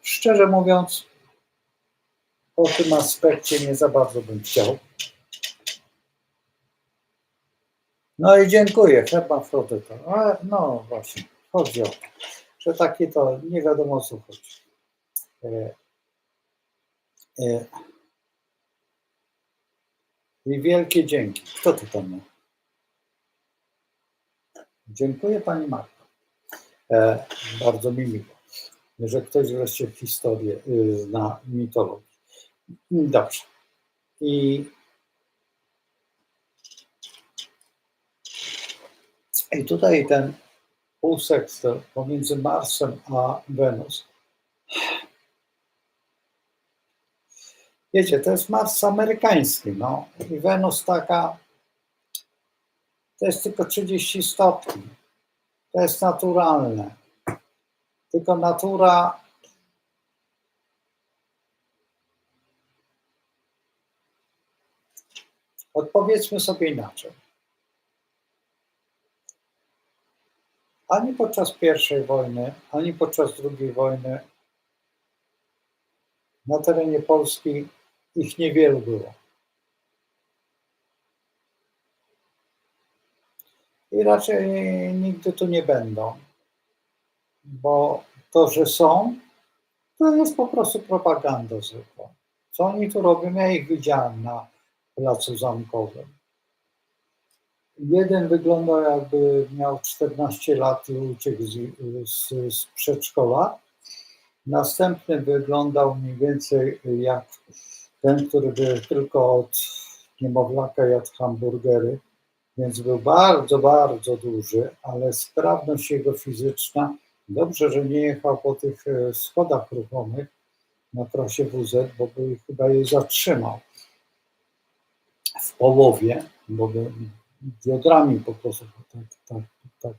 Szczerze mówiąc, o tym aspekcie nie za bardzo bym chciał. No i dziękuję, hermafrodyta. No właśnie, chodzi o to, że takie to nie wiadomo o co chodzi. I wielkie dzięki. Kto to tam ma? Dziękuję pani Marta. Bardzo mi miło, że ktoś wreszcie historię zna, mitologię. Dobrze. I tutaj ten półsekstel pomiędzy Marsem a Wenus. Wiecie, to jest Mars amerykański, no i Wenus taka, to jest tylko 30 stopni. To jest naturalne. Tylko natura odpowiedzmy sobie inaczej. Ani podczas I wojny, ani podczas II wojny na terenie Polski ich niewielu było. I raczej nigdy tu nie będą, bo to, że są, to jest po prostu propaganda zwykła. Co oni tu robią? Ja ich widziałem na Placu Zamkowym. Jeden wyglądał, jakby miał 14 lat i uciekł z przedszkola. Następny wyglądał mniej więcej jak ten, który był tylko od niemowlaka jadł hamburgery, więc był bardzo duży, ale sprawność jego fizyczna, dobrze, że nie jechał po tych schodach ruchomych na trasie WZ, bo by chyba je zatrzymał w połowie, bo by biodrami po prostu tak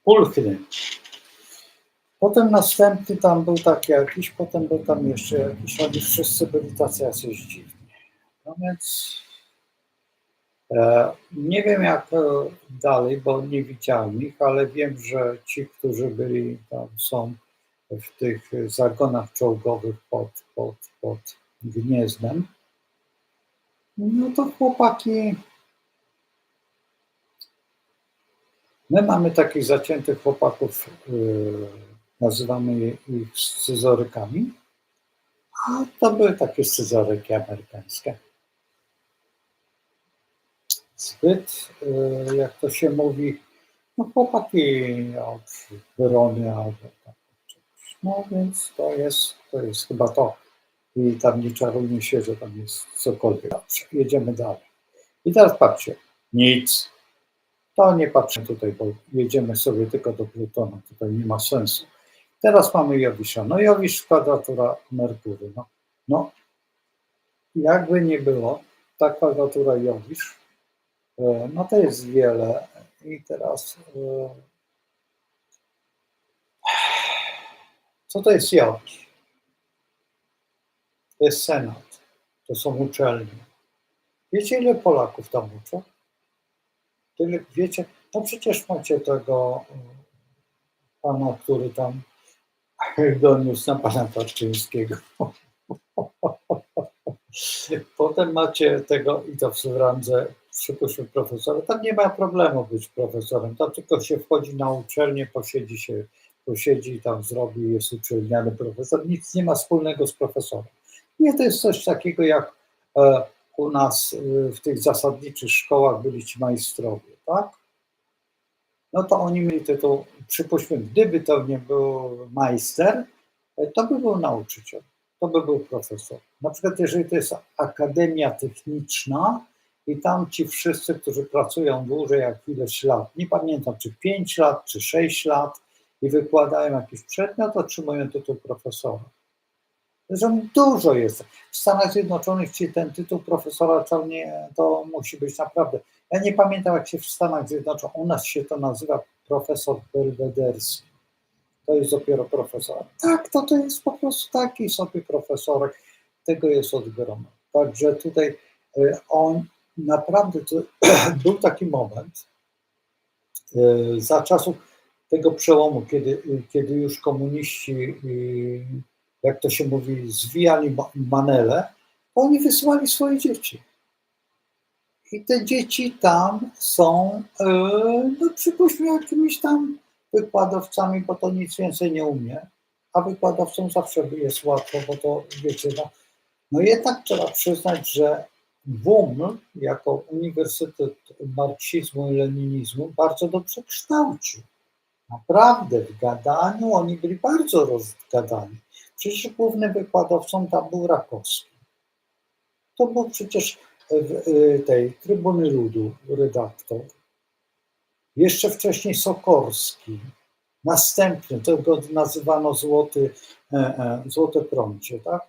pulchny. Potem następny tam był taki jakiś, potem był tam jeszcze jakiś, oni wszyscy byli tacy jacyś dziwni. No więc nie wiem jak dalej, bo nie widziałem ich, ale wiem, że ci, którzy byli tam, są w tych zagonach czołgowych pod Gniezdem, no to chłopaki, my mamy takich zaciętych chłopaków, nazywamy ich scyzorykami, A to były takie scyzoryki amerykańskie. Zbyt, jak to się mówi, no chłopaki od Wyrony albo tak. No więc to jest chyba to. I tam nie czarujmy się, że tam jest cokolwiek. Dobrze, jedziemy dalej. I teraz patrzcie, nic. To nie patrzę tutaj, bo jedziemy sobie tylko do Plutona, tutaj nie ma sensu. Teraz mamy Jowisza. No Jowisz, kwadratura Merkury. No jakby nie było, ta kwadratura Jowisz, no to jest wiele. I teraz co to jest Jowisz? To jest Senat, to są uczelnie. Wiecie, ile Polaków tam uczą? Tyle, wiecie, no przecież macie tego pana, który tam doniósł na pana Tarczyńskiego. Potem macie tego, i to w randze, przypuśćmy, profesora. Tam nie ma problemu być profesorem. Tam tylko się wchodzi na uczelnię, posiedzi i tam zrobi, jest uczelniany profesor. Nic nie ma wspólnego z profesorem. Nie, to jest coś takiego jak u nas w tych zasadniczych szkołach byli ci majstrowie, tak? No to oni mieli tytuł, przypuśćmy, gdyby to nie był majster, to by był nauczyciel, to by był profesor. Na przykład jeżeli to jest akademia techniczna i tam ci wszyscy, którzy pracują dłużej jak ileś lat, nie pamiętam czy 5 lat, czy 6 lat i wykładają jakiś przedmiot, otrzymują tytuł profesora. Zresztą dużo jest. W Stanach Zjednoczonych ci ten tytuł profesora to musi być naprawdę. Ja nie pamiętam, jak się w Stanach Zjednoczonych, u nas się to nazywa profesor belwederski. To jest dopiero profesor. Tak, to jest po prostu taki sobie profesorek. Tego jest od groma. Także tutaj on naprawdę, to był taki moment za czasów tego przełomu, kiedy już komuniści, jak to się mówi, zwijali manele, to oni wysyłali swoje dzieci. I te dzieci tam są, no przypuśćmy, jakimiś tam wykładowcami, bo to nic więcej nie umie, a wykładowcom zawsze jest łatwo, bo to wiecie, no jednak trzeba przyznać, że WUM jako Uniwersytet Marksizmu i Leninizmu bardzo dobrze kształcił. Naprawdę w gadaniu oni byli bardzo rozgadani. Przecież głównym wykładowcą tam był Rakowski. To był przecież tej Trybuny Ludu redaktor. Jeszcze wcześniej Sokorski. Następny, to go nazywano złote prącie, tak?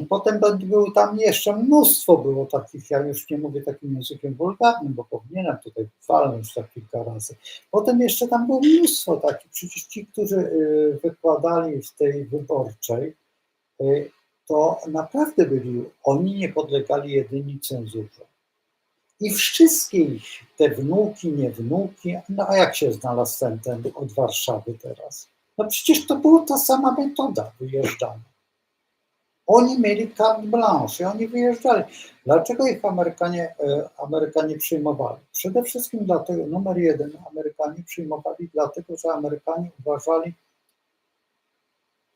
Potem był tam jeszcze mnóstwo było takich, ja już nie mówię takim językiem wulgarnym, bo powinienem tutaj walnąć tak kilka razy. Potem jeszcze tam było mnóstwo takich, przecież ci, którzy wykładali w tej wyborczej, to naprawdę oni nie podlegali jedynie cenzurze. I wszystkie ich, te wnuki, nie wnuki, no a jak się znalazł ten od Warszawy teraz? No przecież to była ta sama metoda wyjeżdżania. Oni mieli carte blanche i oni wyjeżdżali. Dlaczego ich Amerykanie przyjmowali? Przede wszystkim dlatego, numer jeden, Amerykanie przyjmowali dlatego, że Amerykanie uważali,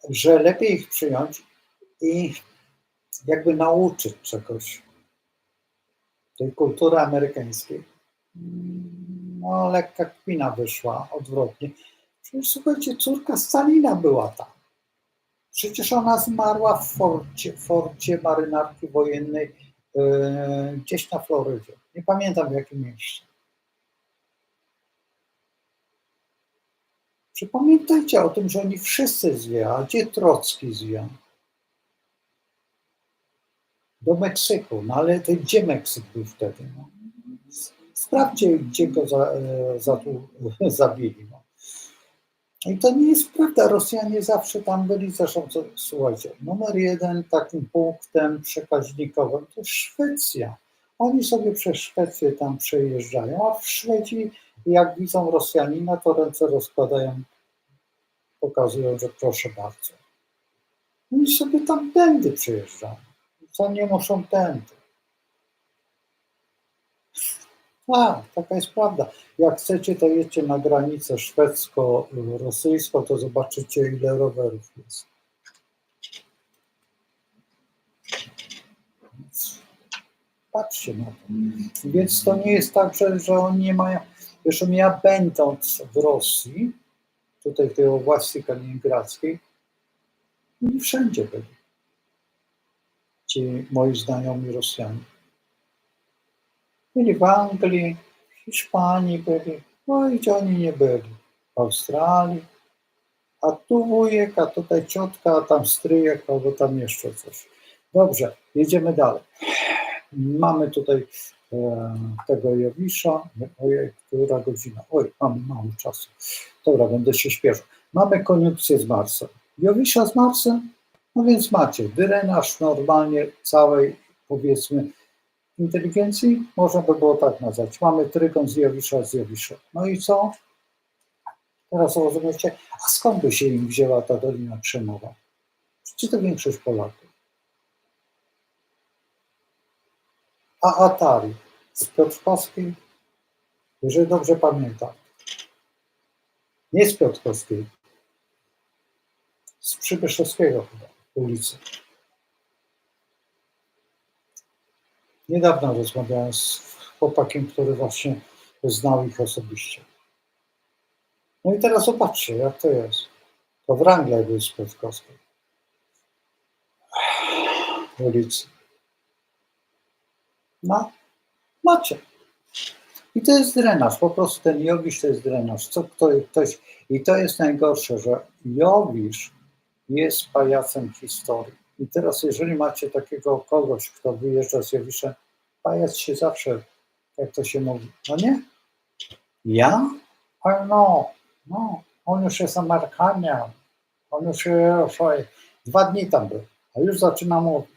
że lepiej ich przyjąć i jakby nauczyć czegoś tej kultury amerykańskiej. No lekka kpina wyszła, odwrotnie. Przecież słuchajcie, córka Stalina była tam. Przecież ona zmarła w forcie marynarki wojennej gdzieś na Florydzie. Nie pamiętam w jakim mieście. Przypamiętajcie o tym, że oni wszyscy zwiali. A gdzie Trocki zwiał? Do Meksyku. No ale to gdzie Meksyk był wtedy? No? Sprawdźcie, gdzie go zabili. No. I to nie jest prawda, Rosjanie zawsze tam byli, zresztą, słuchajcie, numer jeden takim punktem przekaźnikowym to jest Szwecja. Oni sobie przez Szwecję tam przejeżdżają, a w Szwecji jak widzą Rosjanina, to ręce rozkładają, pokazują, że proszę bardzo. Oni sobie tam tędy przejeżdżają, co nie muszą tędy. Tak, taka jest prawda. Jak chcecie, to jedźcie na granicę szwedzko-rosyjską, to zobaczycie, ile rowerów jest. Patrzcie na to. Więc to nie jest tak, że oni nie mają. Zresztą ja będąc w Rosji, tutaj w tej oblasti kaliningradzkiej, nie wszędzie byli ci moi znajomi Rosjanie. Byli w Anglii, w Hiszpanii byli, no i gdzie oni nie byli. W Australii, a tu wujek, a tutaj ciotka, a tam stryjek, albo tam jeszcze coś. Dobrze, jedziemy dalej. Mamy tutaj tego Jowisza. Ojej, która godzina? Oj, mamy mało czasu. Dobra, będę się śpieszył. Mamy koniunkcję z Marsem. Jowisza z Marsem? No więc macie drenaż normalnie całej, powiedzmy, inteligencji, można by było tak nazwać. Mamy trygon z Jowisza z Jowisza. No i co? Teraz rozumiecie, a skąd by się im wzięła ta Dolina Krzemowa? Przecież to większość Polaków. A Atari z Piotrkowskiej, jeżeli dobrze pamiętam, nie z Piotrkowskiej, z Przybyszewskiego chyba, ulicy. Niedawno rozmawiałem z chłopakiem, który właśnie znał ich osobiście. No i teraz zobaczcie, jak to jest. To Wrangler był z Piotrkowskiej ulicy. No, macie. I to jest drenaż, po prostu ten Jowisz to jest drenaż. Ktoś, i to jest najgorsze, że Jowisz jest pajacem historii. I teraz jeżeli macie takiego kogoś, kto wyjeżdża z Jowisza, pajac się zawsze, jak to się mówi, no nie? Ja? Ale no, on już jest Amerykanian, on już 2 dni tam był, a już zaczyna mówić,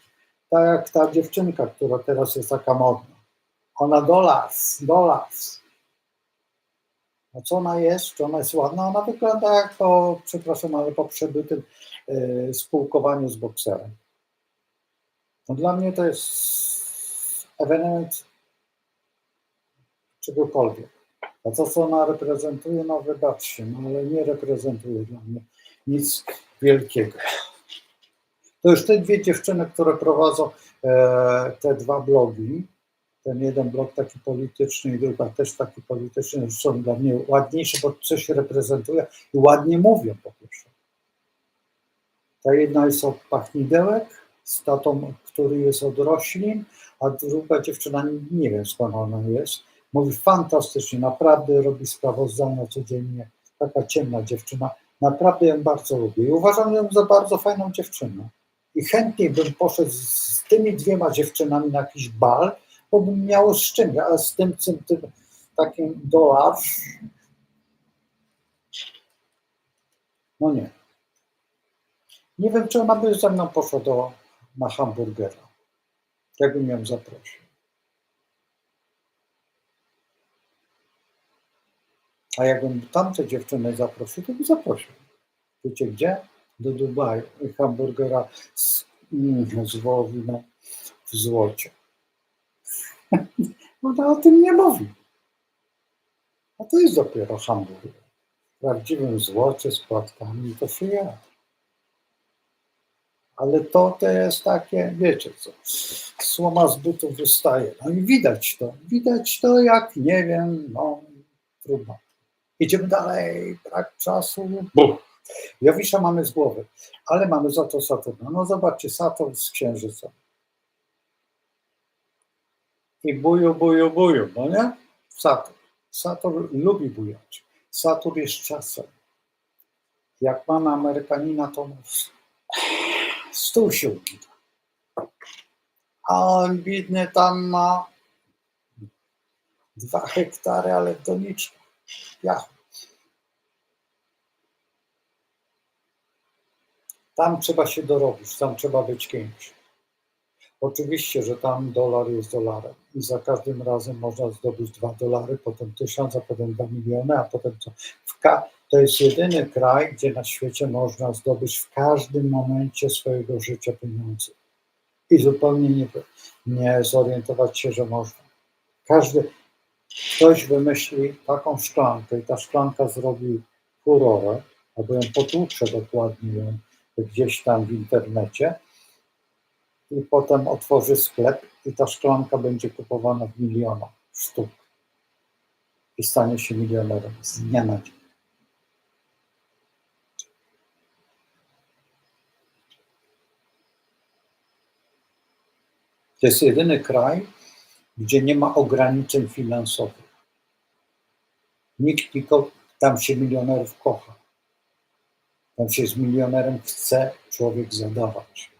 tak jak ta dziewczynka, która teraz jest taka modna. Ona dollars. A co ona jest? Czy ona jest ładna? Ona wygląda jak po, przepraszam, ale po przebytym spółkowaniu z bokserem. No dla mnie to jest ewenement czegokolwiek. A to, co ona reprezentuje, no wybaczcie, no ale nie reprezentuje dla mnie nic wielkiego. To już te 2 dziewczyny, które prowadzą te 2 blogi, ten jeden blog taki polityczny i druga też taki polityczny, są dla mnie ładniejsze, bo coś reprezentuje i ładnie mówią po pierwsze. Ta jedna jest od pachnidełek, z tatą, który jest od roślin, a druga dziewczyna, nie wiem skąd ona jest, mówi fantastycznie, naprawdę robi sprawozdania codziennie, taka ciemna dziewczyna, naprawdę ją bardzo lubię i uważam ją za bardzo fajną dziewczynę. I chętniej bym poszedł z tymi 2 dziewczynami na jakiś bal, bo bym miał z czym, a z tym takim dolarz, no nie. Nie wiem, czy ona by ze mną poszła na hamburgera, jakbym ją zaprosił. A jakbym tamte dziewczyny zaprosił, to by zaprosił. Wiecie gdzie? Do Dubaju. I hamburgera z wołowiną w złocie. Ona o tym nie mówi. A to jest dopiero hamburger. W prawdziwym złocie z płatkami to się je. Ale to jest takie, wiecie co, słoma z butów wystaje. No i widać to jak, nie wiem, no trudno. Idziemy dalej, brak czasu. Jowisza mamy z głowy, ale mamy za to Saturna. No zobaczcie, Saturn z Księżycem. I buju, no nie? Saturn lubi bujać. Saturn jest czasem. Jak mamy Amerykanina, to stół się ugina. A on biedny tam ma 2 hektary, ale w doniczkach. Tam trzeba się dorobić, tam trzeba być kimś. Oczywiście, że tam dolar jest dolarem i za każdym razem można zdobyć $2, potem 1000, a potem 2 miliony, a potem co? To jest jedyny kraj, gdzie na świecie można zdobyć w każdym momencie swojego życia pieniądze i zupełnie nie zorientować się, że można. Ktoś wymyśli taką szklankę i ta szklanka zrobi furorę, albo ją potłucze dokładnie ją gdzieś tam w internecie i potem otworzy sklep i ta szklanka będzie kupowana w milionach sztuk i stanie się milionerem z dnia na dzień. To jest jedyny kraj, gdzie nie ma ograniczeń finansowych. Nikt nikogo, tam się milionerów kocha. Tam się z milionerem chce człowiek zadawać.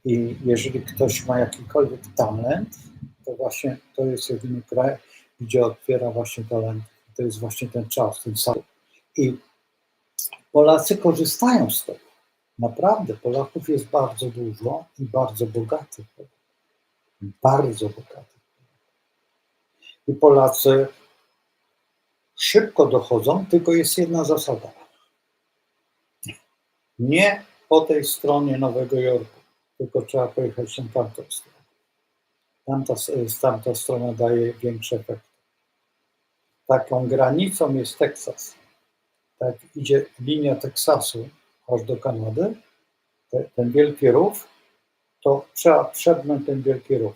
I jeżeli ktoś ma jakikolwiek talent, to właśnie to jest jedyny kraj, gdzie otwiera właśnie talent. To jest właśnie ten czas, ten sam. I Polacy korzystają z tego. Naprawdę, Polaków jest bardzo dużo i bardzo bogatych. Bardzo bogatych. I Polacy szybko dochodzą, tylko jest jedna zasada. Nie po tej stronie Nowego Jorku, tylko trzeba pojechać na tamtą stronę. Tamta strona daje większy efekt. Taką granicą jest Teksas. Tak idzie linia Teksasu aż do Kanady, ten wielki rów, to trzeba przepchnąć ten wielki rów.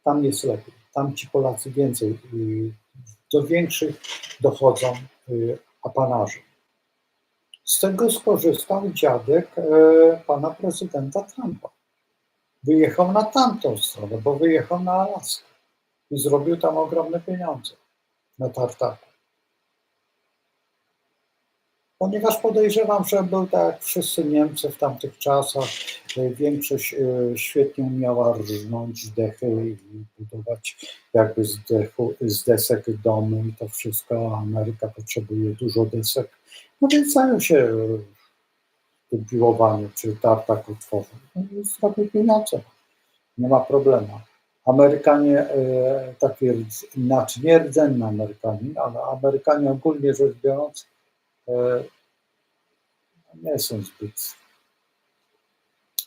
Tam jest lepiej. Tam ci Polacy więcej, do większych dochodzą apanarzy. Z tego skorzystał dziadek pana prezydenta Trumpa. Wyjechał na tamtą stronę, bo wyjechał na Alaskę i zrobił tam ogromne pieniądze na tartaku. Ponieważ podejrzewam, że był tak jak wszyscy Niemcy w tamtych czasach, większość świetnie umiała rżnąć dechy i budować jakby z desek domy i to wszystko, a Ameryka potrzebuje dużo desek, no więc zajął się tym piłowaniem, czy tartak utworzył. No i zrobił pieniądze, nie ma problemu. Amerykanie, takie inaczej, nie rdzenny Amerykanin, ale Amerykanie ogólnie rzecz biorąc, nie są zbyt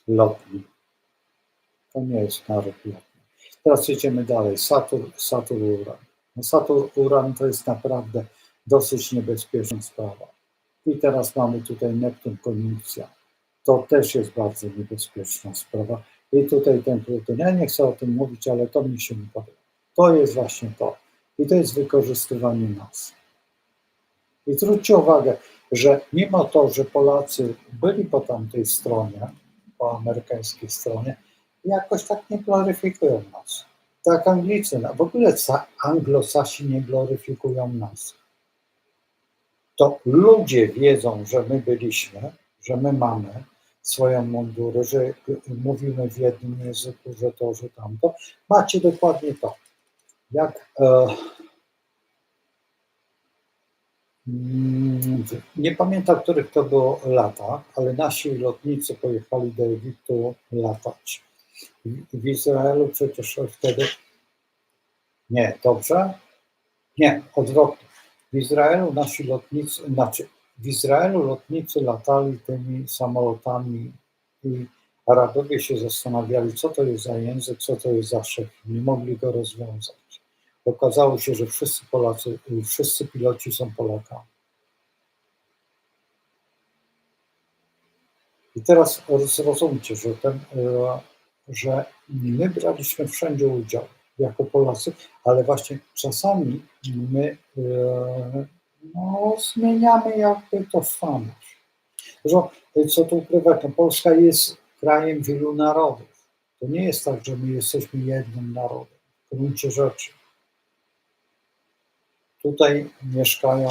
lotni. To nie jest naród lotny. Teraz jedziemy dalej. Saturn-Uran. No Saturn-Uran to jest naprawdę dosyć niebezpieczna sprawa. I teraz mamy tutaj Neptun-Konjunkcja. To też jest bardzo niebezpieczna sprawa. I tutaj ten Pluton. Ja nie chcę o tym mówić, ale to mi się nie podoba. To jest właśnie to. I to jest wykorzystywanie nas. I zwróćcie uwagę, że mimo to, że Polacy byli po tamtej stronie, po amerykańskiej stronie, jakoś tak nie gloryfikują nas. Tak Anglicy, w ogóle Anglosasi nie gloryfikują nas. To ludzie wiedzą, że my byliśmy, że my mamy swoją mundurę, że mówimy w jednym języku, że to, że tamto. Macie dokładnie to. Jak nie pamiętam, których to było lata, ale nasi lotnicy pojechali do Egiptu latać. W Izraelu przecież wtedy... Nie, dobrze? Nie, odwrotnie. W Izraelu nasi lotnicy, w Izraelu lotnicy latali tymi samolotami i Arabowie się zastanawiali, co to jest za język, co to jest za szef. Nie mogli go rozwiązać. Okazało się, że wszyscy piloci są Polakami. I teraz zrozumcie, że my braliśmy wszędzie udział jako Polacy, ale właśnie czasami my zmieniamy jakby tożsamość. Co tu ukrywać, Polska jest krajem wielu narodów. To nie jest tak, że my jesteśmy jednym narodem. W gruncie rzeczy. Tutaj mieszkają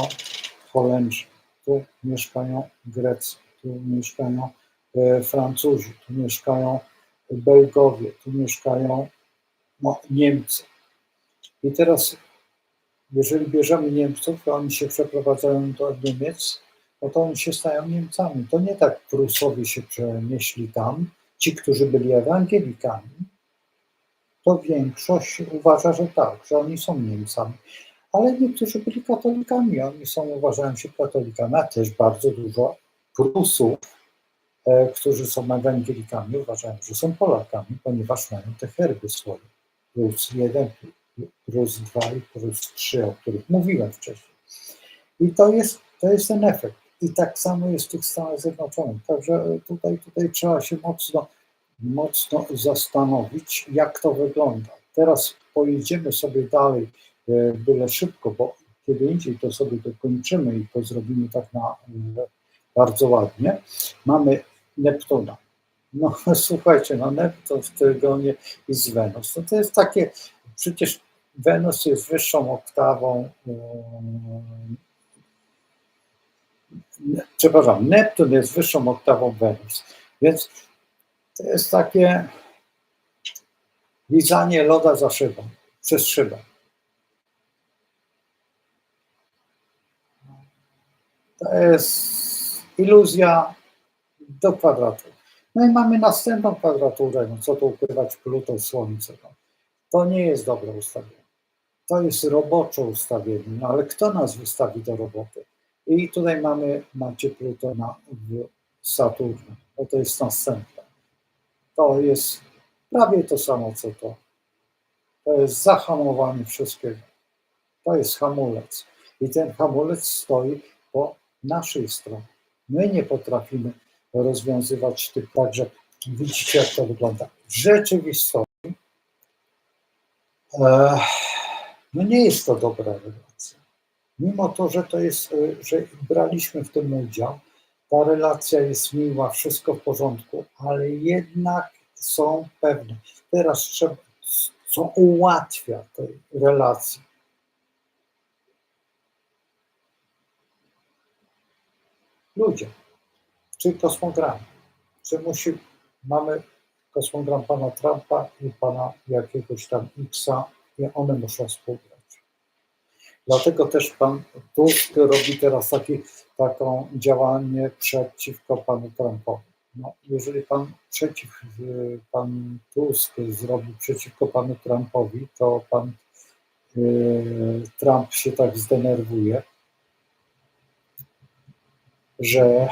Holendrzy, tu mieszkają Grecy, tu mieszkają Francuzi, tu mieszkają Belgowie, tu mieszkają Niemcy. I teraz, jeżeli bierzemy Niemców, to oni się przeprowadzają do Niemiec, no to oni się stają Niemcami. To nie tak Prusowie się przenieśli tam, ci, którzy byli ewangelikami, to większość uważa, że tak, że oni są Niemcami. Ale niektórzy byli katolikami, oni uważają się katolikami, a też bardzo dużo Prusów, którzy są ewangelikami, uważają, że są Polakami, ponieważ mają te herby swoje. Plus 1, plus 2 i plus 3, o których mówiłem wcześniej. I to jest ten efekt. I tak samo jest w tych Stanach Zjednoczonych. Także tutaj trzeba się mocno mocno zastanowić, jak to wygląda. Teraz pojedziemy sobie dalej, byle szybko, bo kiedy indziej to sobie dokończymy i to zrobimy tak bardzo ładnie. Mamy Neptuna. No słuchajcie, no Neptun w Trygonie i z Wenus. No to jest takie, przecież Wenus jest wyższą oktawą, przepraszam, Neptun jest wyższą oktawą Wenus, więc to jest takie lizanie loda za szybą, przez szybę. To jest iluzja do kwadratu. No i mamy następną kwadraturę, no co tu ukrywać, Pluto, Słońce. No. To nie jest dobre ustawienie. To jest robocze ustawienie, no ale kto nas wystawi do roboty? I tutaj macie Plutona w Saturnie, bo to jest następne. To jest prawie to samo, co to. To jest zahamowanie wszystkiego. To jest hamulec. I ten hamulec stoi po naszej stronie. My nie potrafimy rozwiązywać tych, także widzicie, jak to wygląda. W rzeczywistości no nie jest to dobra relacja. Mimo to, że to jest, że braliśmy w tym udział, ta relacja jest miła, wszystko w porządku, ale jednak są pewne. Teraz trzeba, co ułatwia tej relacji. Ludzie, czy kosmogram, czy mamy kosmogram pana Trumpa i pana jakiegoś tam Xa i one muszą współgrać. Dlatego też pan Tusk robi teraz taką działanie przeciwko panu Trumpowi. No, jeżeli pan Tusk zrobi przeciwko panu Trumpowi, to pan Trump się tak zdenerwuje, że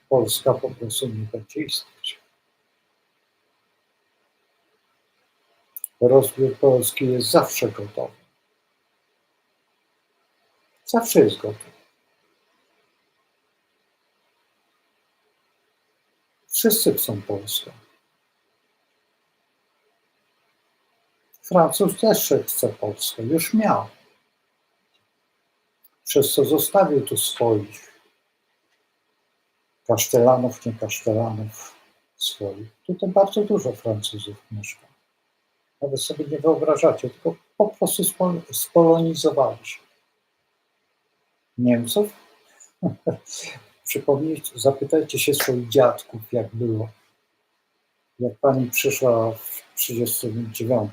Polska po prostu nie będzie istnieć. Rozbiór Polski jest zawsze gotowy. Zawsze jest gotowy. Wszyscy chcą Polskę. Francuz też chce Polskę, już miał. Przez co zostawił tu swoich kasztelanów, nie kasztelanów swoich. Tutaj bardzo dużo Francuzów mieszka. Nawet sobie nie wyobrażacie, tylko po prostu spolonizowali się. Niemców? Przypomnijcie, zapytajcie się swoich dziadków, jak było. Jak pani przyszła w 1939,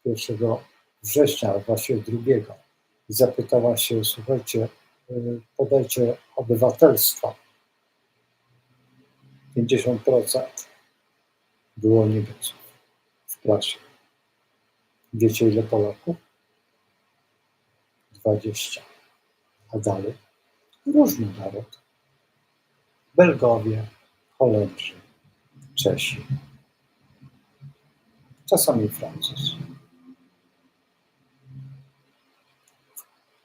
1 września, a właściwie 2, i zapytała się, słuchajcie, podajcie obywatelstwa. 50% było Niemców w klasie. Wiecie, ile Polaków? 20. A dalej? Różny naród. Belgowie, Holendrzy, Czesi, czasami Francuzi.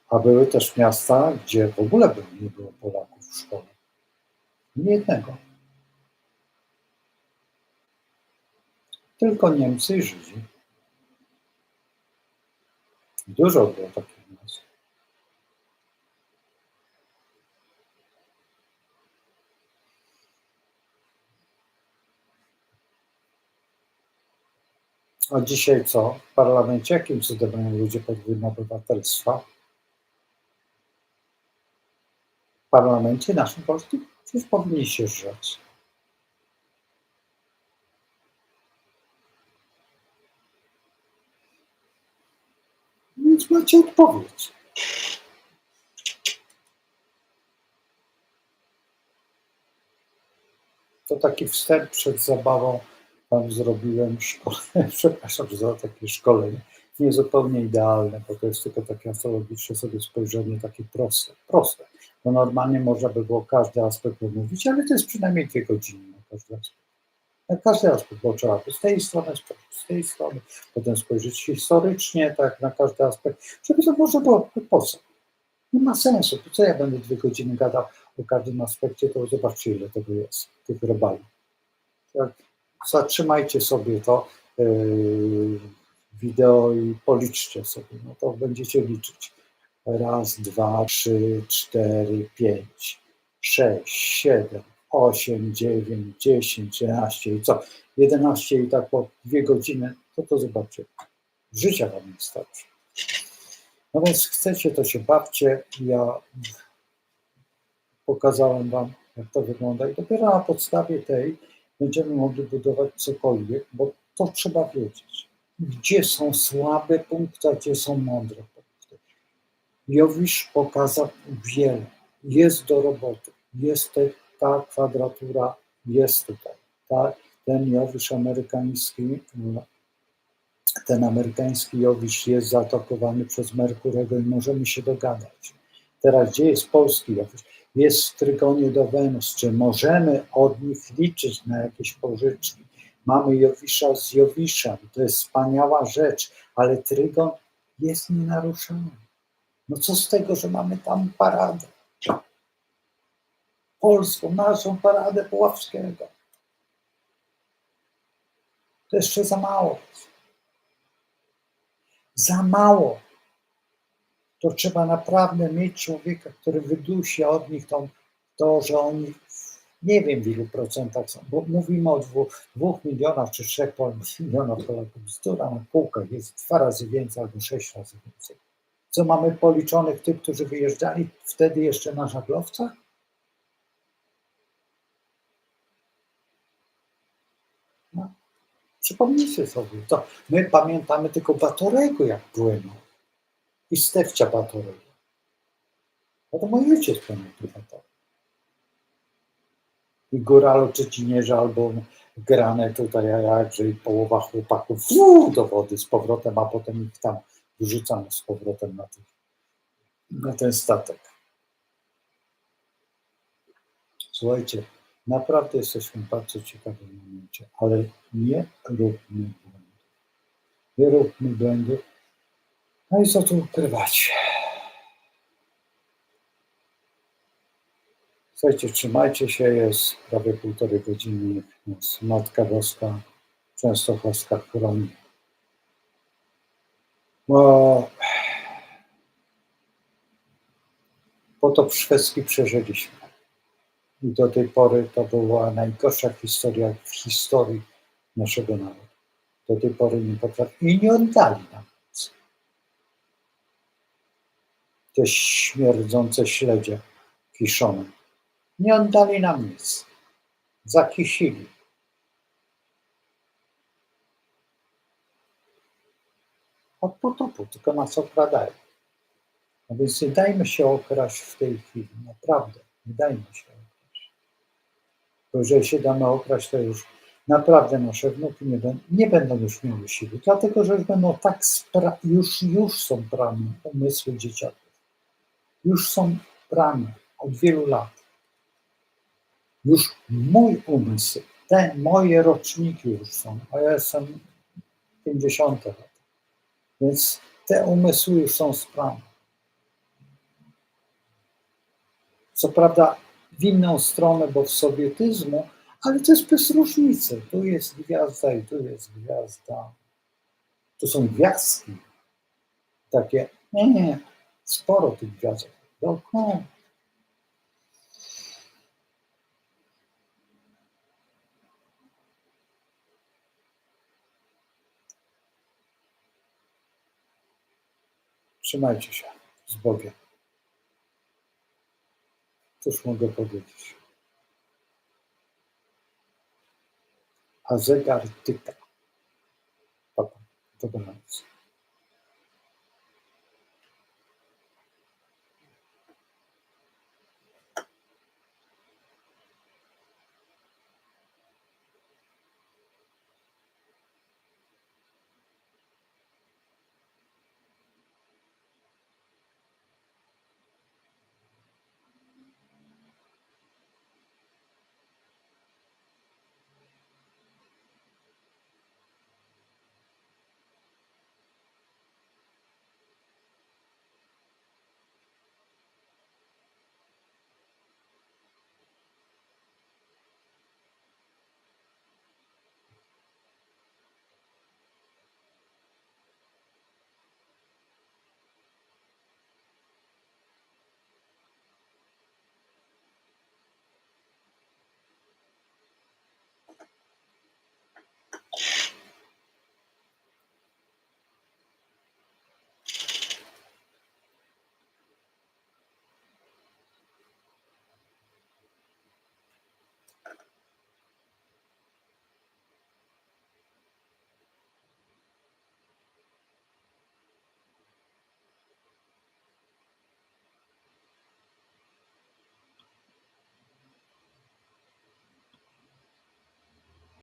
A były też miasta, gdzie w ogóle nie było Polaków w szkole. Nie jednego. Tylko Niemcy i Żydzi. Dużo było takich miast. A dzisiaj co? W parlamencie jakim cudem mają ludzie podwójne obywatelstwa? W parlamencie naszym polskim? Przecież powinni się rzec. Więc macie odpowiedź. To taki wstęp przed zabawą tam zrobiłem szkolenie, przepraszam za takie szkolenie, nie zupełnie idealne, bo to jest tylko takie astrologiczne sobie spojrzenie, takie proste. Bo normalnie można by było każdy aspekt omówić, ale to jest przynajmniej 2 godziny na każdy aspekt. Na każdy aspekt, bo trzeba by z tej strony spojrzeć, z tej strony, potem spojrzeć historycznie, tak, na każdy aspekt, żeby to można było po co. Nie ma sensu, po co ja będę 2 godziny gadał o każdym aspekcie, to zobaczcie, ile tego jest, tych robali. Tak. zatrzymajcie sobie to wideo i policzcie sobie, no to będziecie liczyć. Raz, dwa, trzy, cztery, pięć, 6, 7, 8, 9, 10, 11 i co? 11 i tak po 2 godziny, to zobaczycie. Życia wam nie starczy. No więc chcecie, to się bawcie. Ja pokazałem wam, jak to wygląda i dopiero na podstawie tej będziemy mogli budować cokolwiek, bo to trzeba wiedzieć. Gdzie są słabe punkty, a gdzie są mądre punkty. Jowisz pokazał wiele. Jest do roboty. Jest ta kwadratura, jest tutaj. Ten Jowisz amerykański, ten amerykański Jowisz jest zaatakowany przez Merkurego i możemy się dogadać. Teraz gdzie jest polski Jowisz? Jest w trygonie do Wenus, czy możemy od nich liczyć na jakieś pożyczki? Mamy Jowisza z Jowiszem, to jest wspaniała rzecz, ale trygon jest nienaruszony. No co z tego, że mamy tam paradę? Polską, naszą paradę Puławskiego. To jeszcze za mało. Za mało. To trzeba naprawdę mieć człowieka, który wydusi od nich to, że oni nie wiem w ilu procentach są, bo mówimy o 2 milionach czy 3 milionów Polaków. Bzdura na półkach jest 2 razy więcej albo 6 razy więcej. Co mamy policzonych tych, którzy wyjeżdżali wtedy jeszcze na żaglowcach? No. Przypomnijcie sobie, to my pamiętamy tylko Batorego, jak płynął i Stefcia Batorego. No to mój ojciec pamiętał Batorego. I góral Czecinierza albo grane tutaj, a jakże i połowa chłopaków do wody z powrotem, a potem ich tam wrzucano z powrotem na ten statek. Słuchajcie, naprawdę jesteśmy w bardzo ciekawym momencie, ale nie róbmy błędów. Nie róbmy błędów. No i co tu ukrywać? Słuchajcie, trzymajcie się, jest prawie 1,5 godziny, więc Matka Boska Częstochowska chroni. Bo potop szwedzki przeżyliśmy. I do tej pory to była najgorsza historia w historii naszego narodu. Do tej pory nie potrafili i nie oddali nam nic. Te śmierdzące śledzie kiszone. Nie oddali nam nic. Zakisili. Od potopu, tylko nas okradają. No więc nie dajmy się okraść w tej chwili, naprawdę, nie dajmy się okraść. Bo jeżeli się damy okraść, to już naprawdę nasze wnuki nie będą już miały siły, dlatego że już będą tak już są prane umysły dzieciaków. Już są prane od wielu lat. Już mój umysł, te moje roczniki już są, a ja jestem 50 lat. Więc te umysły już są sprane. Co prawda w inną stronę, bo w sowietyzmu, ale to jest bez różnicy. Tu jest gwiazda i tu jest gwiazda. Tu są gwiazdki. Takie, nie, sporo tych gwiazdek. Dookoła. Trzymajcie się z Bogiem. Cóż mogę powiedzieć? A zegar tyka. Dobranoc.